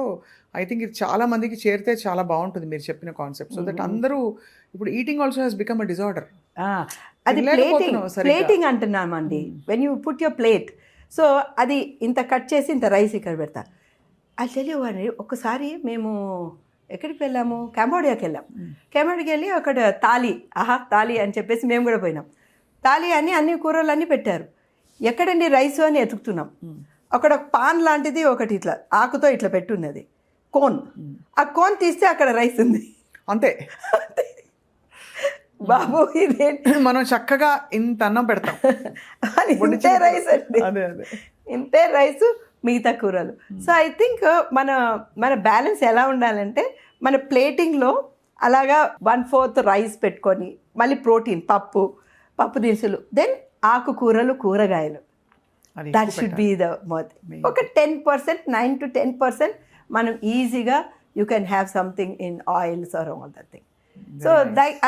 ఐ థింక్ ఇది చాలా మందికి చేరితే చాలా బాగుంటుంది మీరు చెప్పిన కాన్సెప్ట్. సో దట్ అందరూ ఇప్పుడు eating also has become a disorder. అది ప్లేటింగ్ అంటున్నామండి. When you put your plate, so అది ఇంత కట్ చేసి ఇంత రైస్ ఇక్కడ పెడతా. అది తెలియవాడి ఒకసారి మేము ఎక్కడికి వెళ్ళాము, కంబోడియాకి వెళ్ళాం. కంబోడియాకి వెళ్ళి అక్కడ తాలి అని చెప్పేసి మేము కూడా పోయినాం. తాలి అని అన్ని కూరలు అన్నీ పెట్టారు. ఎక్కడండి రైస్ అని ఎతుకుతున్నాం. అక్కడ పాన్ లాంటిది ఒకటి ఇట్లా ఆకుతో ఇట్లా పెట్టున్నది, కోన్. ఆ కోన్ తీస్తే అక్కడ రైస్ ఉంది, అంతే. బాబు ఇదేంటి, మనం చక్కగా ఇంత అన్నం పెడతాం, ఇంతే రైస్ అండి, ఇంతే రైస్, మిగతా కూరలు. సో ఐ థింక్ మన బ్యాలెన్స్ ఎలా ఉండాలంటే మన ప్లేటింగ్లో అలాగా 1/4 రైస్ పెట్టుకొని మళ్ళీ ప్రోటీన్, పప్పు దినుసులు, దెన్ ఆకుకూరలు, కూరగాయలు. దట్ షుడ్ బీ ద ఒక 10%, 9 to 10% మనం ఈజీగా you can have something in oils or all that thing. So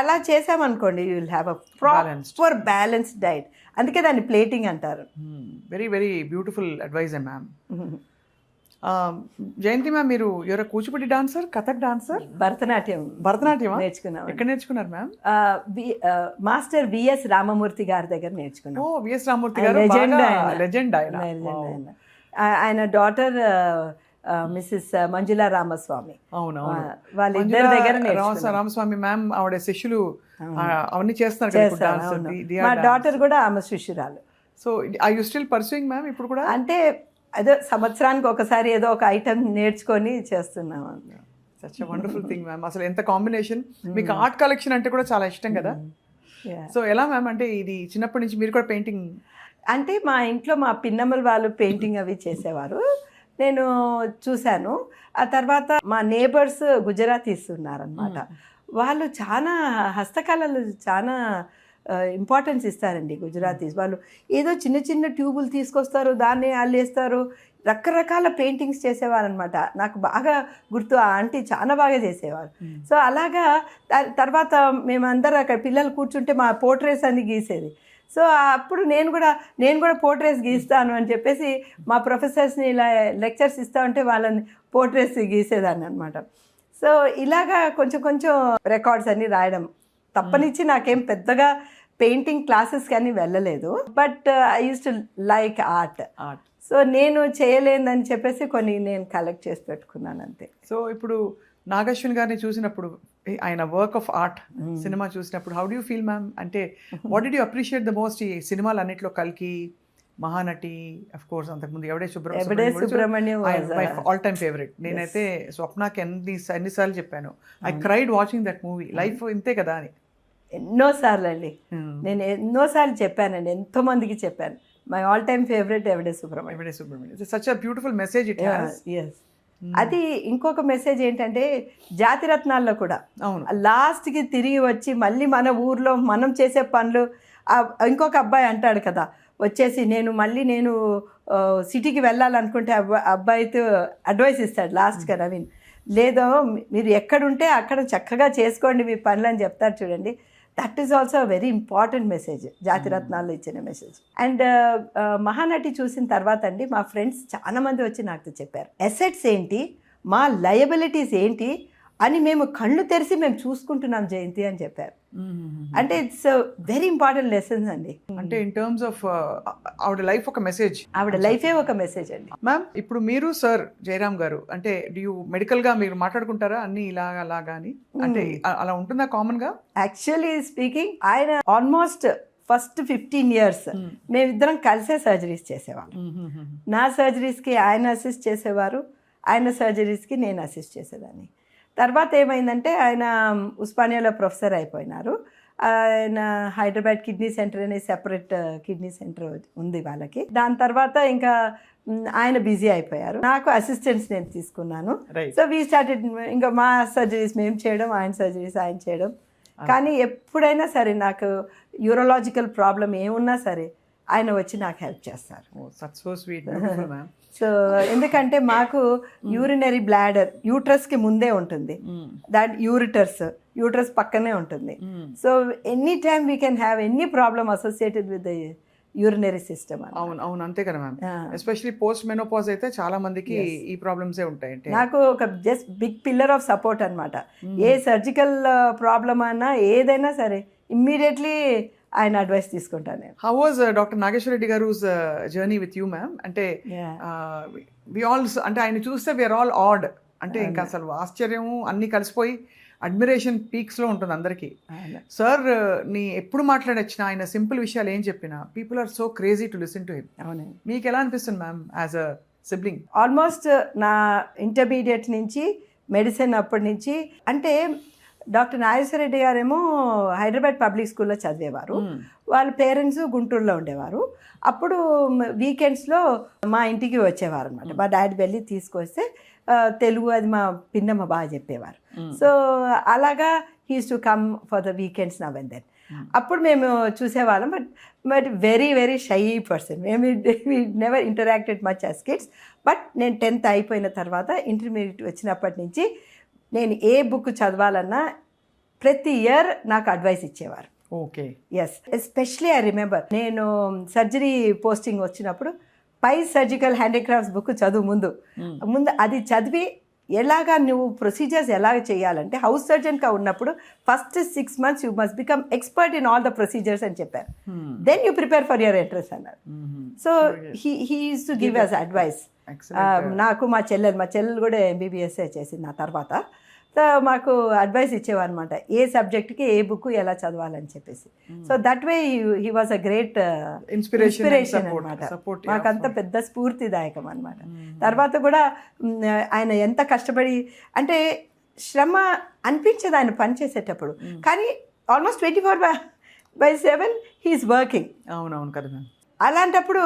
అలా చేసామనుకోండి, you will have a proper balanced diet. అందుకే దాన్ని ప్లేటింగ్ అంటారు. Very very beautiful advice ma'am. Jayanthi ma'am, మీరు ఎవరో కూచిపూడి డాన్సర్, కథక్ డాన్సర్, భరతనాట్యం నేర్చుకున్నాం. ఎక్కడ నేర్చుకున్నారు మ్యామ్? మాస్టర్ విఎస్ రామమూర్తి గారి దగ్గర నేర్చుకున్నాం. ఓ, విఎస్ రామమూర్తి గారు లెజెండ్ ఆయన. ఆయన డాటర్ మిస్సెస్ మంజులా రామస్వామి. అవునవును, వాళ్ళిద్దరి దగ్గర రామస్వామి మ్యామ్ ఆవిడ శిష్యులు అవన్నీ చేస్తున్నారు. మా డాటర్ కూడా ఆమె శిష్యురాలు. So I you still pursuing ma'am ఇప్పుడు కూడా? అంటే అదే సంవత్సరానికి ఒకసారి ఏదో ఒక ఐటమ్ నేర్చుకొని చేస్తున్నాం. Such a wonderful thing ma'am. అసలు ఎంత కాంబినేషన్. మీకు ఆర్ట్ కలెక్షన్ అంటే కూడా చాలా ఇష్టం కదా. సో ఎలా మ్యామ్, అంటే ఇది చిన్నప్పటి నుంచి మీరు కూడా పెయింటింగ్? అంటే మా ఇంట్లో మా పిన్నమ్మల వాళ్ళు పెయింటింగ్ అవి చేసేవారు, నేను చూశాను. ఆ తర్వాత మా నేబర్స్ గుజరాతీస్ ఉన్నారనమాట. వాళ్ళు చాలా హస్తకళలు చాలా ఇంపార్టెన్స్ ఇస్తారండి గుజరాతీస్. వాళ్ళు ఏదో చిన్న చిన్న ట్యూబులు తీసుకొస్తారు, దాన్ని అల్లేస్తారు, రకరకాల పెయింటింగ్స్ చేసేవారు అనమాట. నాకు బాగా గుర్తు, ఆ ఆంటీ చాలా బాగా చేసేవారు. సో అలాగా తర్వాత మేమందరం అక్కడ పిల్లలు కూర్చుంటే మా పోర్ట్రేట్స్ అన్ని గీసేది. సో అప్పుడు నేను కూడా పోర్ట్రేట్స్ గీస్తాను అని చెప్పేసి మా ప్రొఫెసర్స్ని ఇలా లెక్చర్స్ ఇస్తూ ఉంటే వాళ్ళని పోర్ట్రేట్స్ గీసేదాన్ని అనమాట. సో ఇలాగా కొంచెం రికార్డ్స్ అన్నీ రాయడం తప్పనిచ్చి నాకేం పెద్దగా పెయింటింగ్ క్లాసెస్ కానీ వెళ్ళలేదు. But I use to like art. So నేను చేయలేదని చెప్పేసి కొన్ని నేను కలెక్ట్ చేసి పెట్టుకున్నాను అంతే. సో ఇప్పుడు నాగశ్విన్ గారిని చూసినప్పుడు, ఆయన వర్క్ ఆఫ్ ఆర్ట్ సినిమా చూసినప్పుడు how do you feel ma'am? అంటే what did you appreciate the most? ఈ సినిమాలు అన్నింటిలో కల్కి, మహానటి, అఫ్ కోర్స్ అంతకుముందు Evade Subrahmanyam my all time favourite. నేనైతే స్వప్నకి ఎన్నిసార్లు చెప్పాను, I cried watching that movie. Life ఇంతే కదా అని ఎన్నోసార్లు అండి నేను ఎన్నోసార్లు చెప్పానండి, ఎంతోమందికి చెప్పాను. My all time favourite Yevade Subramanyam. Such a beautiful message it has. Yes. అది ఇంకొక మెసేజ్ ఏంటంటే జాతిరత్నాల్లో కూడా అవును, లాస్ట్కి తిరిగి వచ్చి మళ్ళీ మన ఊర్లో మనం చేసే పనులు ఇంకొక అబ్బాయి అంటాడు కదా వచ్చేసి నేను సిటీకి వెళ్ళాలనుకుంటే అబ్బాయితో అడ్వైస్ ఇస్తాడు లాస్ట్గా నవీన్, లేదో మీరు ఎక్కడుంటే అక్కడ చక్కగా చేసుకోండి మీ పనులు అని చెప్తారు చూడండి. That is also very important message, జాతిరత్నాల్లో ఇచ్చిన మెసేజ్. అండ్ మహానటి చూసిన తర్వాత అండి మా ఫ్రెండ్స్ చాలామంది వచ్చి నాకు చెప్పారు అసెట్స్ ఏంటి, మా లయబిలిటీస్ ఏంటి అని మేము కళ్ళు తెరిచి మేము చూసుకుంటున్నాం జయంతి అని చెప్పారు. అంటే ఇట్స్ వెరీ ఇంపార్టెంట్ లెసన్స్ అండి. అంటే ఇన్ టర్మ్స్ ఆఫ్ ఆవిడ లైఫ్ ఒక మెసేజ్, ఆవిడ లైఫే ఒక మెసేజ్ అండి. మ్యామ్ ఇప్పుడు మీరు సార్ జయరామ్ గారు అంటే మెడికల్ గా మీరు మాట్లాడుకుంటారా అన్ని అలాగా అని, అంటే అలా ఉంటుందా కామన్ గా? యాక్చువల్లీ స్పీకింగ్ ఆయన ఆల్మోస్ట్ ఫస్ట్ 15 years మేమిద్దరం కలిసే సర్జరీస్ చేసేవాళ్ళం. నా సర్జరీస్కి ఆయన అసిస్ట్ చేసేవారు, ఆయన సర్జరీస్కి నేను అసిస్ట్ చేసేదాన్ని. తర్వాత ఏమైందంటే ఆయన ఉస్మానియాలో ప్రొఫెసర్ అయిపోయినారు. ఆయన హైదరాబాద్ కిడ్నీ సెంటర్ అనే సెపరేట్ కిడ్నీ సెంటర్ ఉంది వాళ్ళకి. దాని తర్వాత ఇంకా ఆయన బిజీ అయిపోయారు, నాకు అసిస్టెంట్స్ నేను తీసుకున్నాను. సో వీ స్టార్టెడ్ ఇంకా మా సర్జరీస్ మేము చేయడం, ఆయన సర్జరీస్ ఆయన చేయడం. కానీ ఎప్పుడైనా సరే నాకు యూరోలాజికల్ ప్రాబ్లం ఏమున్నా సరే ఆయన వచ్చి నాకు హెల్ప్ చేస్తారు. సో ఎందుకంటే మాకు యూరినరీ బ్లాడర్ యూట్రస్కి ముందే ఉంటుంది, దాట్ యూట్రస్ పక్కనే ఉంటుంది. So any time we can have any problem associated with the urinary system. అవును అంతే కదా మ్యామ్. ఎస్పెషల్లీ పోస్ట్ మెనోపాజ్ అయితే చాలా మందికి ఈ ప్రాబ్లమ్సే ఉంటాయి. నాకు ఒక just big pillar of support అనమాట. ఏ సర్జికల్ ప్రాబ్లమ్ అన్నా ఏదైనా సరే ఇమ్మీడియట్లీ ఆయన అడ్వైస్ తీసుకుంటాను నేను. How was doctor Nageswara Reddy గారు జర్నీ విత్ యూ మ్యామ్? అంటే వి ఆల్ అంటే ఆయన చూస్తే వీఆర్ ఆల్ ఆడ్, అంటే ఇంకా అసలు ఆశ్చర్యము అన్నీ కలిసిపోయి అడ్మిరేషన్ పీక్స్లో ఉంటుంది అందరికీ. సార్ నీ ఎప్పుడు మాట్లాడొచ్చినా ఆయన సింపుల్ విషయాలు ఏం చెప్పినా people are so crazy to listen to him. అవునండి. మీకు ఎలా అనిపిస్తుంది ma'am as a sibling? Almost నా ఇంటర్మీడియట్ నుంచి మెడిసిన్ అప్పటి నుంచి, అంటే డాక్టర్ నాగేశ్వర రెడ్డి గారేమో హైదరాబాద్ పబ్లిక్ స్కూల్లో చదివేవారు, వాళ్ళ పేరెంట్స్ గుంటూరులో ఉండేవారు. అప్పుడు వీకెండ్స్లో మా ఇంటికి వచ్చేవారు అనమాట. మా డాడీ వెళ్ళి తీసుకొస్తే తెలుగు అది మా పిన్నమ్మ బాగా చెప్పేవారు. సో అలాగా he's to come for the weekends now and then. అప్పుడు మేము చూసేవాళ్ళం. But very very shy person, మేము never interacted much as kids. But నేను 10th అయిపోయిన తర్వాత ఇంటర్మీడియట్ వచ్చినప్పటి నుంచి నేను ఏ బుక్ చదవాలన్నా ప్రతి ఇయర్ నాకు అడ్వైస్ ఇచ్చేవారు. Okay. Yes, especially I remember నేను సర్జరీ పోస్టింగ్ వచ్చినప్పుడు పై సర్జికల్ హ్యాండీక్రాఫ్ట్స్ బుక్ చదువు ముందు అది చదివి ఎలాగా నువ్వు ప్రొసీజర్స్ ఎలాగ చేయాలంటే హౌస్ సర్జన్గా ఉన్నప్పుడు first 6 months you must become expert in all the procedures అని చెప్పారు. Then you prepare for your entrance అన్నారు. So he use to give us advice. నాకు మా చెల్లెలు కూడా ఎంబీబీఎస్ఏ చేసింది నా తర్వాత. సో మాకు అడ్వైస్ ఇచ్చేవారు అనమాట, ఏ సబ్జెక్ట్కి ఏ బుక్ ఎలా చదవాలని చెప్పేసి. So that way he was a great inspiration అనమాట. మాకంత పెద్ద స్ఫూర్తిదాయకం అనమాట. తర్వాత కూడా ఆయన ఎంత కష్టపడి, అంటే శ్రమ అనిపించేది ఆయన పని చేసేటప్పుడు, కానీ ఆల్మోస్ట్ 24/7 హీఈస్ వర్కింగ్. అవునవును కదా. అలాంటప్పుడు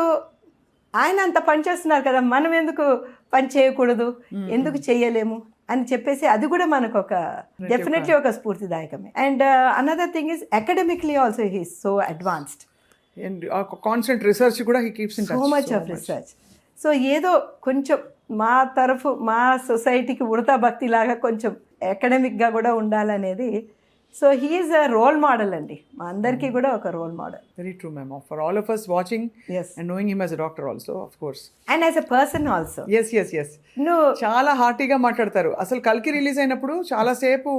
ఆయన అంత పని చేస్తున్నారు కదా, మనం ఎందుకు పని చేయకూడదు, ఎందుకు చేయలేము అని చెప్పేసి అది కూడా మనకు ఒక డెఫినెట్లీ ఒక స్ఫూర్తిదాయకమే. And another thing is academically also he is so advanced. Constant research కూడా he keeps in touch, so much of research. So ఏదో కొంచెం మా సొసైటీకి ఉడతా భక్తి లాగా కొంచెం అకాడమిక్గా కూడా ఉండాలనేది. So he is a role model అండి, మా అందరికీ కూడా ఒక role model. Very true ma'am. For all of us watching and knowing him as a doctor also, of course, and as a person also. yes చాలా హార్టీగా మాట్లాడతారు. అసలు కల్కి release అయినప్పుడు చాలా సేపు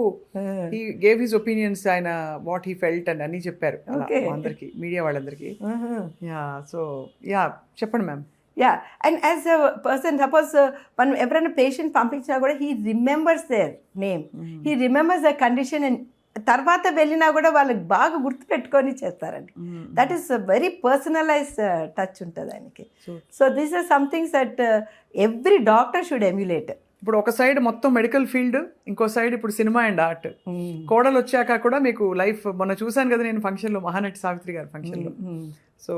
he gave his opinions, ఆయన what he felt and అన్ని చెప్పారు అందరికి, మీడియా వాళ్ళందరికీ. సో చెప్పండి ma'am. And as a person, suppose మనం ఎవరైనా పేషెంట్ పంపించినా కూడా he remembers their name, he remembers the condition, and తర్వాత వెళ్ళినా కూడా వాళ్ళకి బాగా గుర్తుపెట్టుకొని చేస్తారండి. That is very personalised touch ఉంటుంది ఆయనకి. So this are somethings that every doctor should emulate. ఇప్పుడు ఒక సైడ్ మొత్తం మెడికల్ ఫీల్డ్, ఇంకో సైడ్ ఇప్పుడు సినిమా అండ్ ఆర్ట్. కోడలు వచ్చాక కూడా మీకు లైఫ్, మొన్న చూసాను కదా నేను ఫంక్షన్లో, మహానటి సావిత్రి గారి ఫంక్షన్లో. So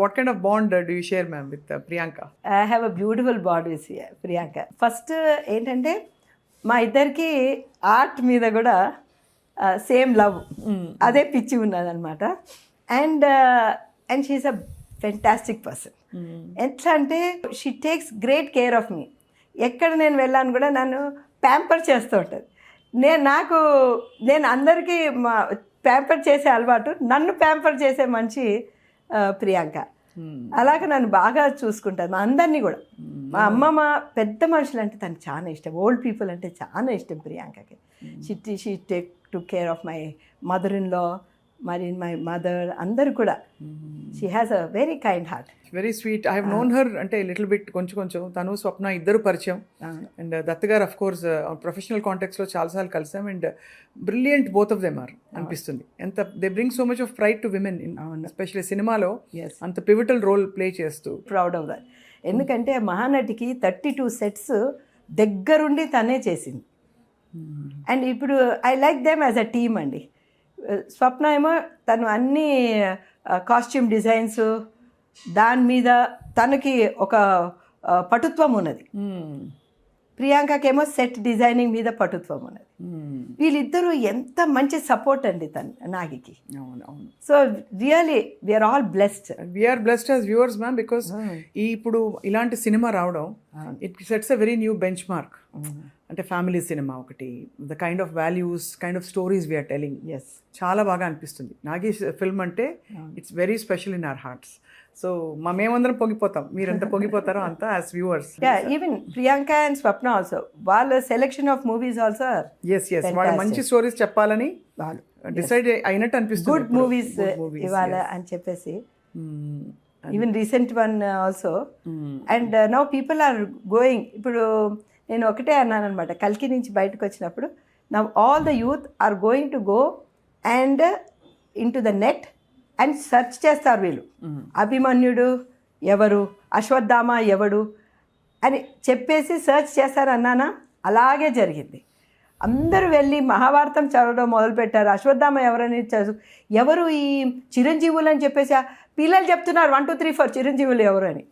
what kind of bond do you share ma'am with Priyanka? I have a beautiful bond with Priyanka. First ఏంటంటే మా ఇద్దరికి ఆర్ట్ మీద కూడా సేమ్ లవ్, అదే పిచ్చి ఉన్నదనమాట. And she is a fantastic person. ఎట్లా అంటే she takes great care of me. ఎక్కడ నేను వెళ్ళాను కూడా నన్ను ప్యాంపర్ చేస్తూ ఉంటుంది. నేను అందరికీ ప్యాంపర్ చేసే అలవాటు, నన్ను ప్యాంపర్ చేసే మంచి ప్రియాంక. అలాగే నన్ను బాగా చూసుకుంటాను, మా అందరినీ కూడా. మా అమ్మమ్మ పెద్ద మనుషులు అంటే తనకు చాలా ఇష్టం, ఓల్డ్ పీపుల్ అంటే చాలా ఇష్టం ప్రియాంకకి. She to care of my mother in law, మరి మై మదర్, అందరు కూడా. She has a very kind heart, very sweet. I have known her అంటే లిటిల్ బిట్, కొంచెం. తను స్వప్న ఇద్దరు పరిచయం. అండ్ దత్ గారు అఫ్ కోర్స్ ప్రొఫెషనల్ కాంటాక్ట్స్లో చాలాసార్లు కలిసాం. And brilliant both of them are అనిపిస్తుంది. ఎంత they bring so much of pride to women, especially సినిమాలో అంత పివిటల్ రోల్ ప్లే చేస్తూ. Proud of that. ఎందుకంటే మహానటికి 32 సెట్స్ దగ్గరుండి తనే చేసింది. అండ్ ఇప్పుడు I like them as a team అండి. స్వప్న ఏమో తను అన్ని కాస్ట్యూమ్ డిజైన్స్ దాని మీద తనకి ఒక పటుత్వం ఉన్నది. ప్రియాంకకేమో సెట్ డిజైనింగ్ మీద పటుత్వం ఉన్నది. వీళ్ళిద్దరూ ఎంత మంచి సపోర్ట్ అండి నాగికి. So really we are all blessed. We are blessed as viewers ma'am, because ఇప్పుడు ఇలాంటి సినిమా రావడం it sets a very new benchmark. అంటే ఫ్యామిలీ సినిమా ఒకటి, the kind of values, kind of stories we are telling. చాలా బాగా అనిపిస్తుంది. నాగి ఫిల్మ్ అంటే it's very special in our hearts. So మేమందరం పొంగిపోతాం, మీరెంత పొంగిపోతారో అంత as viewers. Even Priyanka and Swapna also, వాళ్ళ selection of movies also yes వాళ్ళు మంచి స్టోరీస్ చెప్పాలని వాళ్ళు డిసైడ్ అయినట్టు అనిపిస్తుంది. గుడ్ మూవీస్ ఇవాళ అని చెప్పేసి. Even recent one also. And now people are going. ఇప్పుడు నేను ఒకటే అన్నాను అనమాట, కల్కి నుంచి బయటకు వచ్చినప్పుడు, now all the youth are going to go and into the net and search చేస్తారు వీళ్ళు. అభిమన్యుడు ఎవరు, అశ్వత్థామ ఎవడు అని చెప్పేసి సెర్చ్ చేస్తారు అన్నానా, అలాగే జరిగింది. అందరూ వెళ్ళి మహాభారతం చదవడం మొదలుపెట్టారు. అశ్వత్థామ ఎవరని ఎవరు ఈ చిరంజీవులు అని చెప్పేసి పిల్లలు చెప్తున్నారు 1 2 3 4 చిరంజీవులు ఎవరు అని.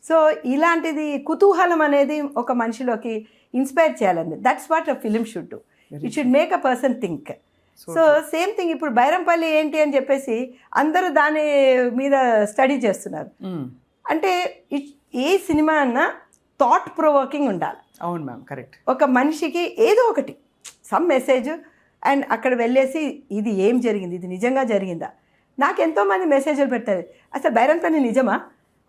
సో ఇలాంటిది కుతూహలం అనేది ఒక మనిషిలోకి ఇన్స్పైర్ చేయాలండి. That's what a film should do. It should make a person think. So same thing ఇప్పుడు బైరంపల్లి ఏంటి అని చెప్పేసి అందరూ దాని మీద స్టడీ చేస్తున్నారు. అంటే ఏ సినిమా అన్నా థాట్ ప్రొవోకింగ్ ఉండాలి. అవును మ్యామ్, కరెక్ట్. ఒక మనిషికి ఏదో ఒకటి సమ్ మెసేజ్, అండ్ అక్కడ వెళ్ళేసి ఇది ఏం జరిగింది, ఇది నిజంగా జరిగిందా. నాకు ఎంతోమంది మెసేజ్లు పెడతారు, అసలు బైరంపల్లి నిజమా,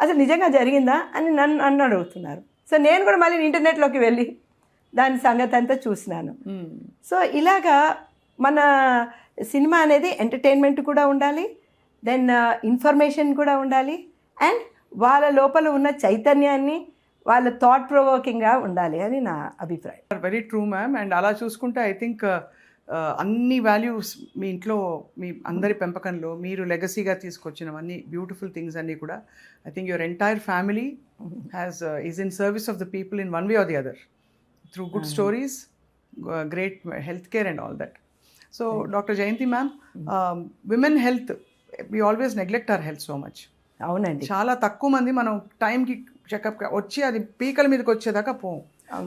అసలు నిజంగా జరిగిందా అని నన్ను అడుగుతున్నారు. సో నేను కూడా మళ్ళీ ఇంటర్నెట్లోకి వెళ్ళి దాని సంగతి అంతా చూసినాను. సో ఇలాగా మన సినిమా అనేది ఎంటర్టైన్మెంట్ కూడా ఉండాలి, దెన్ ఇన్ఫర్మేషన్ కూడా ఉండాలి, అండ్ వాళ్ళ లోపల ఉన్న చైతన్యాన్ని వాళ్ళ థాట్ ప్రొవోకింగ్గా ఉండాలి అని నా అభిప్రాయం. Very true ma'am. అండ్ అలా చూసుకుంటే ఐ థింక్ అన్ని వాల్యూస్ మీ ఇంట్లో, మీ అందరి పెంపకంలో మీరు లెగసీగా తీసుకొచ్చినవన్నీ బ్యూటిఫుల్ థింగ్స్ అన్నీ కూడా I think your entire family is in service of the people in one way or the other through good stories, great health care and all that. So doctor Jayanthi ma'am, women health, we always neglect our health so much. అవునండి, చాలా తక్కువ మంది మనం టైంకి checkup వచ్చి అది పీకల మీదకి వచ్చేదాకా పోం.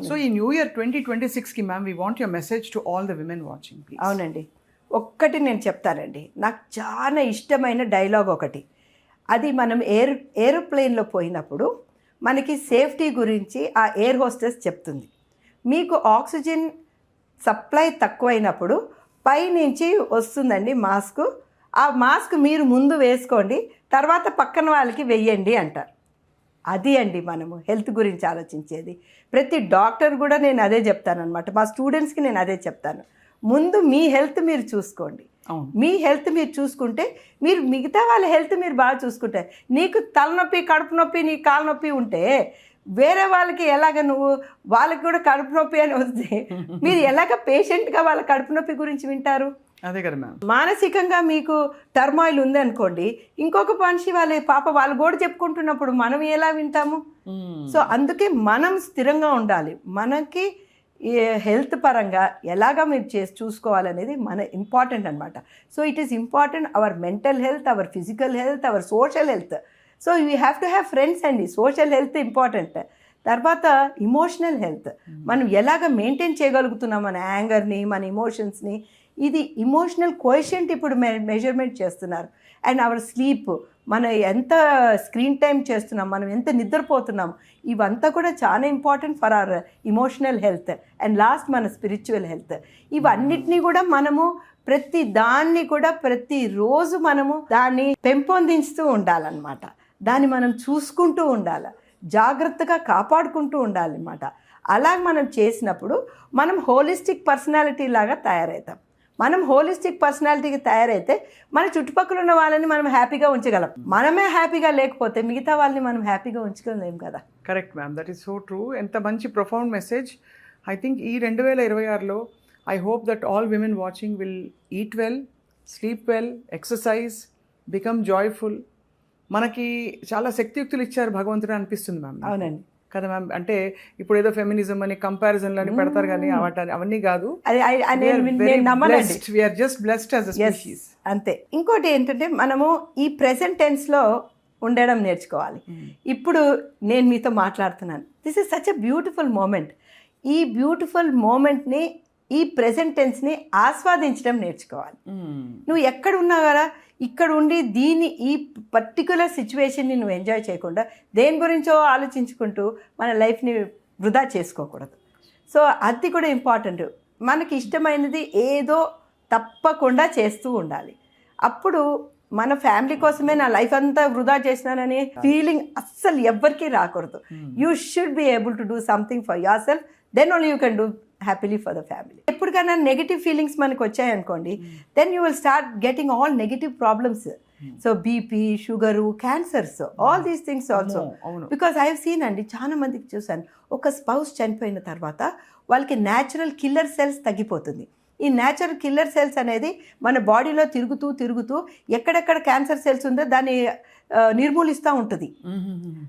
సో ఈ న్యూ ఇయర్ 2026కి ma'am we want your message to all the women watching. అవునండి, ఒక్కటి నేను చెప్తానండి, నాకు చాలా ఇష్టమైన డైలాగ్ ఒకటి. అది మనం ఏరోప్లేన్లో పోయినప్పుడు మనకి సేఫ్టీ గురించి ఆ ఎయిర్ హోస్టెస్ చెప్తుంది. మీకు ఆక్సిజన్ సప్లై తక్కువైనప్పుడు పైనుంచి వస్తుందండి మాస్క్, ఆ మాస్క్ మీరు ముందు వేసుకోండి, తర్వాత పక్కన వాళ్ళకి వెయ్యండి అంటారు. అది అండి మనము హెల్త్ గురించి ఆలోచించేది. ప్రతి డాక్టర్ కూడా నేను అదే చెప్తానన్నమాట, మా స్టూడెంట్స్కి నేను అదే చెప్తాను. ముందు మీ హెల్త్ మీరు చూసుకోండి. మీ హెల్త్ మీరు చూసుకుంటే మీరు మిగతా వాళ్ళ హెల్త్ మీరు బాగా చూసుకుంటారు. నీకు తలనొప్పి, కడుపు నొప్పి, నీ కాలు నొప్పి ఉంటే వేరే వాళ్ళకి ఎలాగ నువ్వు వాళ్ళకి కూడా కడుపు నొప్పి అని వస్తే మీరు ఎలాగ పేషెంట్గా వాళ్ళ కడుపు నొప్పి గురించి వింటారు? అదే కదా మ్యామ్. మానసికంగా మీకు టర్మాయిల్ ఉంది అనుకోండి, ఇంకొక మనిషి వాళ్ళు కూడా చెప్పుకుంటున్నప్పుడు మనం ఎలా వింటాము? సో అందుకే మనం స్థిరంగా ఉండాలి. మనకి హెల్త్ పరంగా ఎలాగా మీరు చూసుకోవాలనేది మన ఇంపార్టెంట్ అనమాట. So it is important our mental health, our physical health, our social health. So you have to have friends అండి. Social health important. తర్వాత ఇమోషనల్ హెల్త్, మనం ఎలాగ మెయింటైన్ చేయగలుగుతున్నాం మన యాంగర్ని, మన ఇమోషన్స్ని, ఇది ఇమోషనల్ కోఎషియంట్ ఇప్పుడు మెజర్మెంట్ చేస్తున్నారు. అండ్ అవర్ స్లీప్, మనం ఎంత స్క్రీన్ టైం చేస్తున్నాం, మనం ఎంత నిద్రపోతున్నాం, ఇవంతా కూడా చాలా important for hour emotional health. And last మన స్పిరిచువల్ హెల్త్. ఇవన్నిటినీ కూడా మనము ప్రతి దాన్ని కూడా ప్రతిరోజు మనము దాన్ని పెంపొందిస్తూ ఉండాలన్నమాట. దాన్ని మనం చూసుకుంటూ ఉండాలి, జాగ్రత్తగా కాపాడుకుంటూ ఉండాలన్నమాట. అలా మనం చేసినప్పుడు మనం హోలిస్టిక్ పర్సనాలిటీ లాగా తయారవుతాం. మనం హోలిస్టిక్ పర్సనాలిటీకి తయారైతే మన చుట్టుపక్కల ఉన్న వాళ్ళని మనం హ్యాపీగా ఉంచగలం. మనమే హ్యాపీగా లేకపోతే మిగతా వాళ్ళని మనం హ్యాపీగా ఉంచుకోలేం కదా. Correct ma'am, that is so true. ఎంత మంచి ప్రొఫౌండ్ మెసేజ్. ఐ థింక్ ఈ 2026లో I hope that all women watching will eat well, sleep well, exercise, become joyful. మనకి చాలా శక్తియుక్తులు ఇచ్చారు భగవంతుడు అనిపిస్తుంది మ్యామ్. అవునండి కదా మ్యామ్. అంటే ఇప్పుడు ఏదో ఫెమినిజం అని కంపారిజన్లు అని పెడతారు కానీ అవన్నీ కాదు. We are just blessed as a species. అంతే. ఇంకోటి ఏంటంటే మనము ఈ ప్రెసెంట్ టెన్స్లో ఉండడం నేర్చుకోవాలి. ఇప్పుడు నేను మీతో మాట్లాడుతున్నాను, this is such a beautiful moment. ఈ బ్యూటిఫుల్ మూమెంట్ని, ఈ ప్రెసెంట్ టెన్స్ని ఆస్వాదించడం నేర్చుకోవాలి. నువ్వు ఎక్కడ ఉన్నా కదా, ఇక్కడ ఉండి ఈ పర్టికులర్ సిచ్యువేషన్ని నువ్వు ఎంజాయ్ చేయకుండా దేని గురించో ఆలోచించుకుంటూ మన లైఫ్ని వృధా చేసుకోకూడదు. సో అది కూడా ఇంపార్టెంట్. మనకి ఇష్టమైనది ఏదో తప్పకుండా చేస్తూ ఉండాలి. అప్పుడు మన ఫ్యామిలీ కోసమే నా లైఫ్ అంతా వృధా చేసినాననే ఫీలింగ్ అస్సలు ఎవ్వరికీ రాకూడదు. You should be able to do something for yourself, then only you can do happily for the family. ఎప్పటికైనా నెగిటివ్ ఫీలింగ్స్ మనకు వచ్చాయనుకోండి, then you will start getting all negative problems. So BP, sugar, cancers, all these things also. Because I have seen అండి, చాలా మందికి చూసాను, ఒక spouse చనిపోయిన తర్వాత వాళ్ళకి న్యాచురల్ కిల్లర్ సెల్స్ తగ్గిపోతుంది. ఈ న్యాచురల్ కిల్లర్ సెల్స్ అనేది మన బాడీలో తిరుగుతూ ఎక్కడెక్కడ క్యాన్సర్ సెల్స్ ఉందో దాన్ని నిర్మూలిస్తూ ఉంటుంది.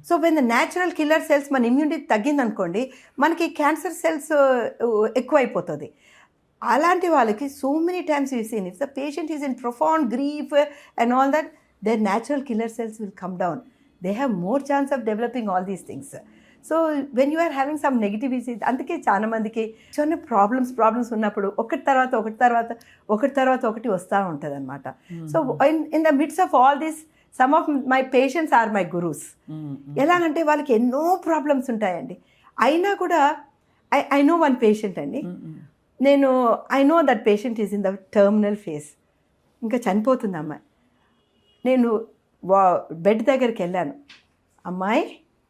So when the natural killer cells మన ఇమ్యూనిటీ తగ్గిందనుకోండి, మనకి క్యాన్సర్ సెల్స్ ఎక్కువైపోతుంది. అలాంటి వాళ్ళకి so many times you seen, if the patient is in profound grief and all that, their natural killer cells will come down. They have more chance of developing all these things. So when you are having some negativity, అందుకే చాలా మందికి చిన్న problems ఉన్నప్పుడు ఒకటి తర్వాత ఒకటి వస్తూ ఉంటుంది అనమాట. So in the midst of all this, some of my patients are my gurus. ఎలాగంటే వాళ్ళకి ఎన్నో ప్రాబ్లమ్స్ ఉంటాయండి, అయినా కూడా ఐ నో వన్ పేషెంట్ అండి, I know that patient is in the terminal phase, ఇంకా చనిపోతుంది అమ్మాయి. నేను బెడ్ దగ్గరికి వెళ్ళాను, అమ్మాయి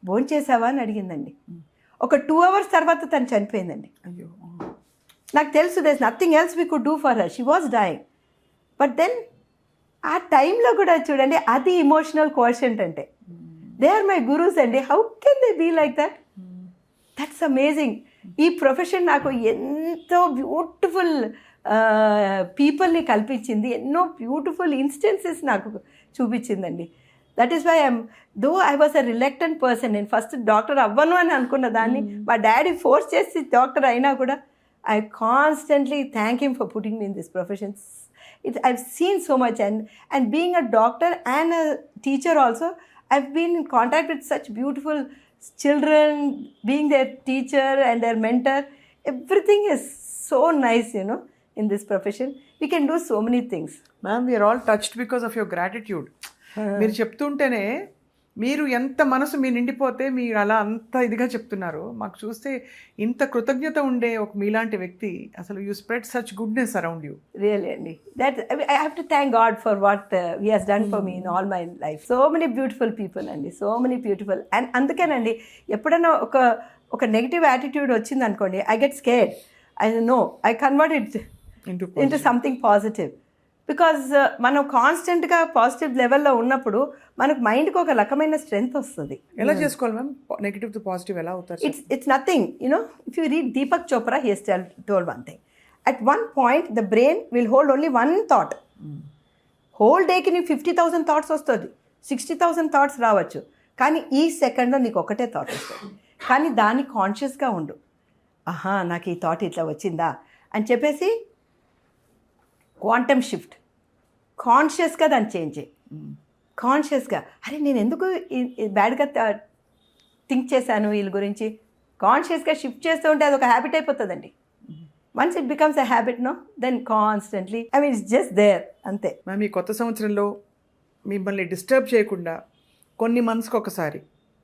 భోంచేసావా అని అడిగిందండి. ఒక 2 hours తర్వాత తను చనిపోయిందండి. అయ్యో, నాకు తెలుసు there is nothing else we could do for her, she was dying. But then ఆ టైంలో కూడా చూడండి, అది ఇమోషనల్ కోషెంట్ అంటే. దే ఆర్ మై గురూస్ అండి. How can they be like that? That's amazing. ఈ ప్రొఫెషన్ నాకు ఎంతో బ్యూటిఫుల్ పీపుల్ని కల్పించింది, ఎన్నో బ్యూటిఫుల్ ఇన్స్టెన్సెస్ నాకు చూపించిందండి. That is why though I was a reluctant person. నేను ఫస్ట్ డాక్టర్ అవ్వను అని అనుకున్న దాన్ని మా డాడీ ఫోర్స్ చేసి డాక్టర్ అయినా కూడా I constantly thank him for putting me in this profession. I've seen so much, and being a doctor and a teacher also, I've been in contact with such beautiful children, being their teacher and their mentor. Everything is so nice, in this profession. We can do so many things. Ma'am, we are all touched because of your gratitude. మీరు చెప్తుంటేనే మీరు ఎంత మనసు మీ నిండిపోతే మీరు అలా అంత ఇదిగా చెప్తున్నారు. మాకు చూస్తే ఇంత కృతజ్ఞత ఉండే ఒక మీలాంటి వ్యక్తి, అసలు you spread such goodness around you. Really అండి, that I have to thank God for what he has done for me in all my life. So many beautiful people అండి, సో మెనీ బ్యూటిఫుల్. అండ్ అందుకేనండి, ఎప్పుడైనా ఒక negative attitude వచ్చింది అనుకోండి, I get scared. I convert it into something positive. Because మనం కాన్స్టెంట్గా positive లెవెల్లో ఉన్నప్పుడు మనకు మైండ్కి ఒక రకమైన స్ట్రెంగ్త్ వస్తుంది. ఎలా చేసుకోవాలి మ్యామ్ నెగిటివ్ టు పాజిటివ్ ఎలా అవుతారు? It's nothing, if you read Deepak Chopra, he has told one thing. At one point the brain will hold only one thought. Whole డేకి నీకు 50,000 థాట్స్ వస్తుంది, 60,000 థాట్స్ రావచ్చు, కానీ ఈ సెకండ్లో నీకు ఒకటే థాట్ వస్తుంది. కానీ దాన్ని కాన్షియస్గా ఉండు, ఆహా నాకు ఈ థాట్ ఇట్లా వచ్చిందా అని చెప్పేసి క్వాంటమ్ షిఫ్ట్, కాన్షియస్గా దాన్ని చేంజ్ చేయి. కాన్షియస్గా, అరే నేను ఎందుకు బ్యాడ్గా థింక్ చేశాను వీళ్ళ గురించి, కాన్షియస్గా షిఫ్ట్ చేస్తూ ఉంటే అది ఒక హ్యాబిట్ అయిపోతుందండి. Once it becomes a habit no then constantly I mean it's just there అంతే. మ్యామ్ ఈ కొత్త సంవత్సరంలో మిమ్మల్ని డిస్టర్బ్ చేయకుండా కొన్ని మంత్స్కి ఒకసారి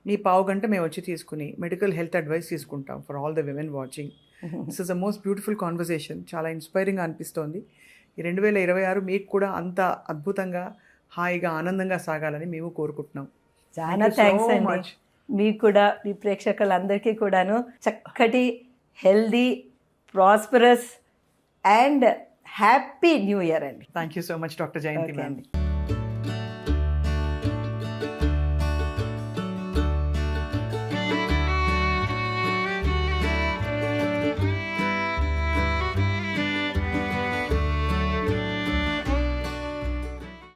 మీ పావు గంట మేము వచ్చి తీసుకుని మెడికల్ హెల్త్ అడ్వైస్ తీసుకుంటాం for all the women watching. This is the most beautiful conversation. చాలా ఇన్స్పైరింగ్గా అనిపిస్తోంది. ఈ 2026 మీకు కూడా అంత అద్భుతంగా హాయిగా ఆనందంగా సాగాలని మేము కోరుకుంటున్నాం. చాలా థ్యాంక్స్ అండి. మీకు కూడా మీ ప్రేక్షకులందరికీ కూడాను చక్కటి healthy prosperous and happy new year అండి. Thank you so much doctor Jayanthi okay ma'am. అండి.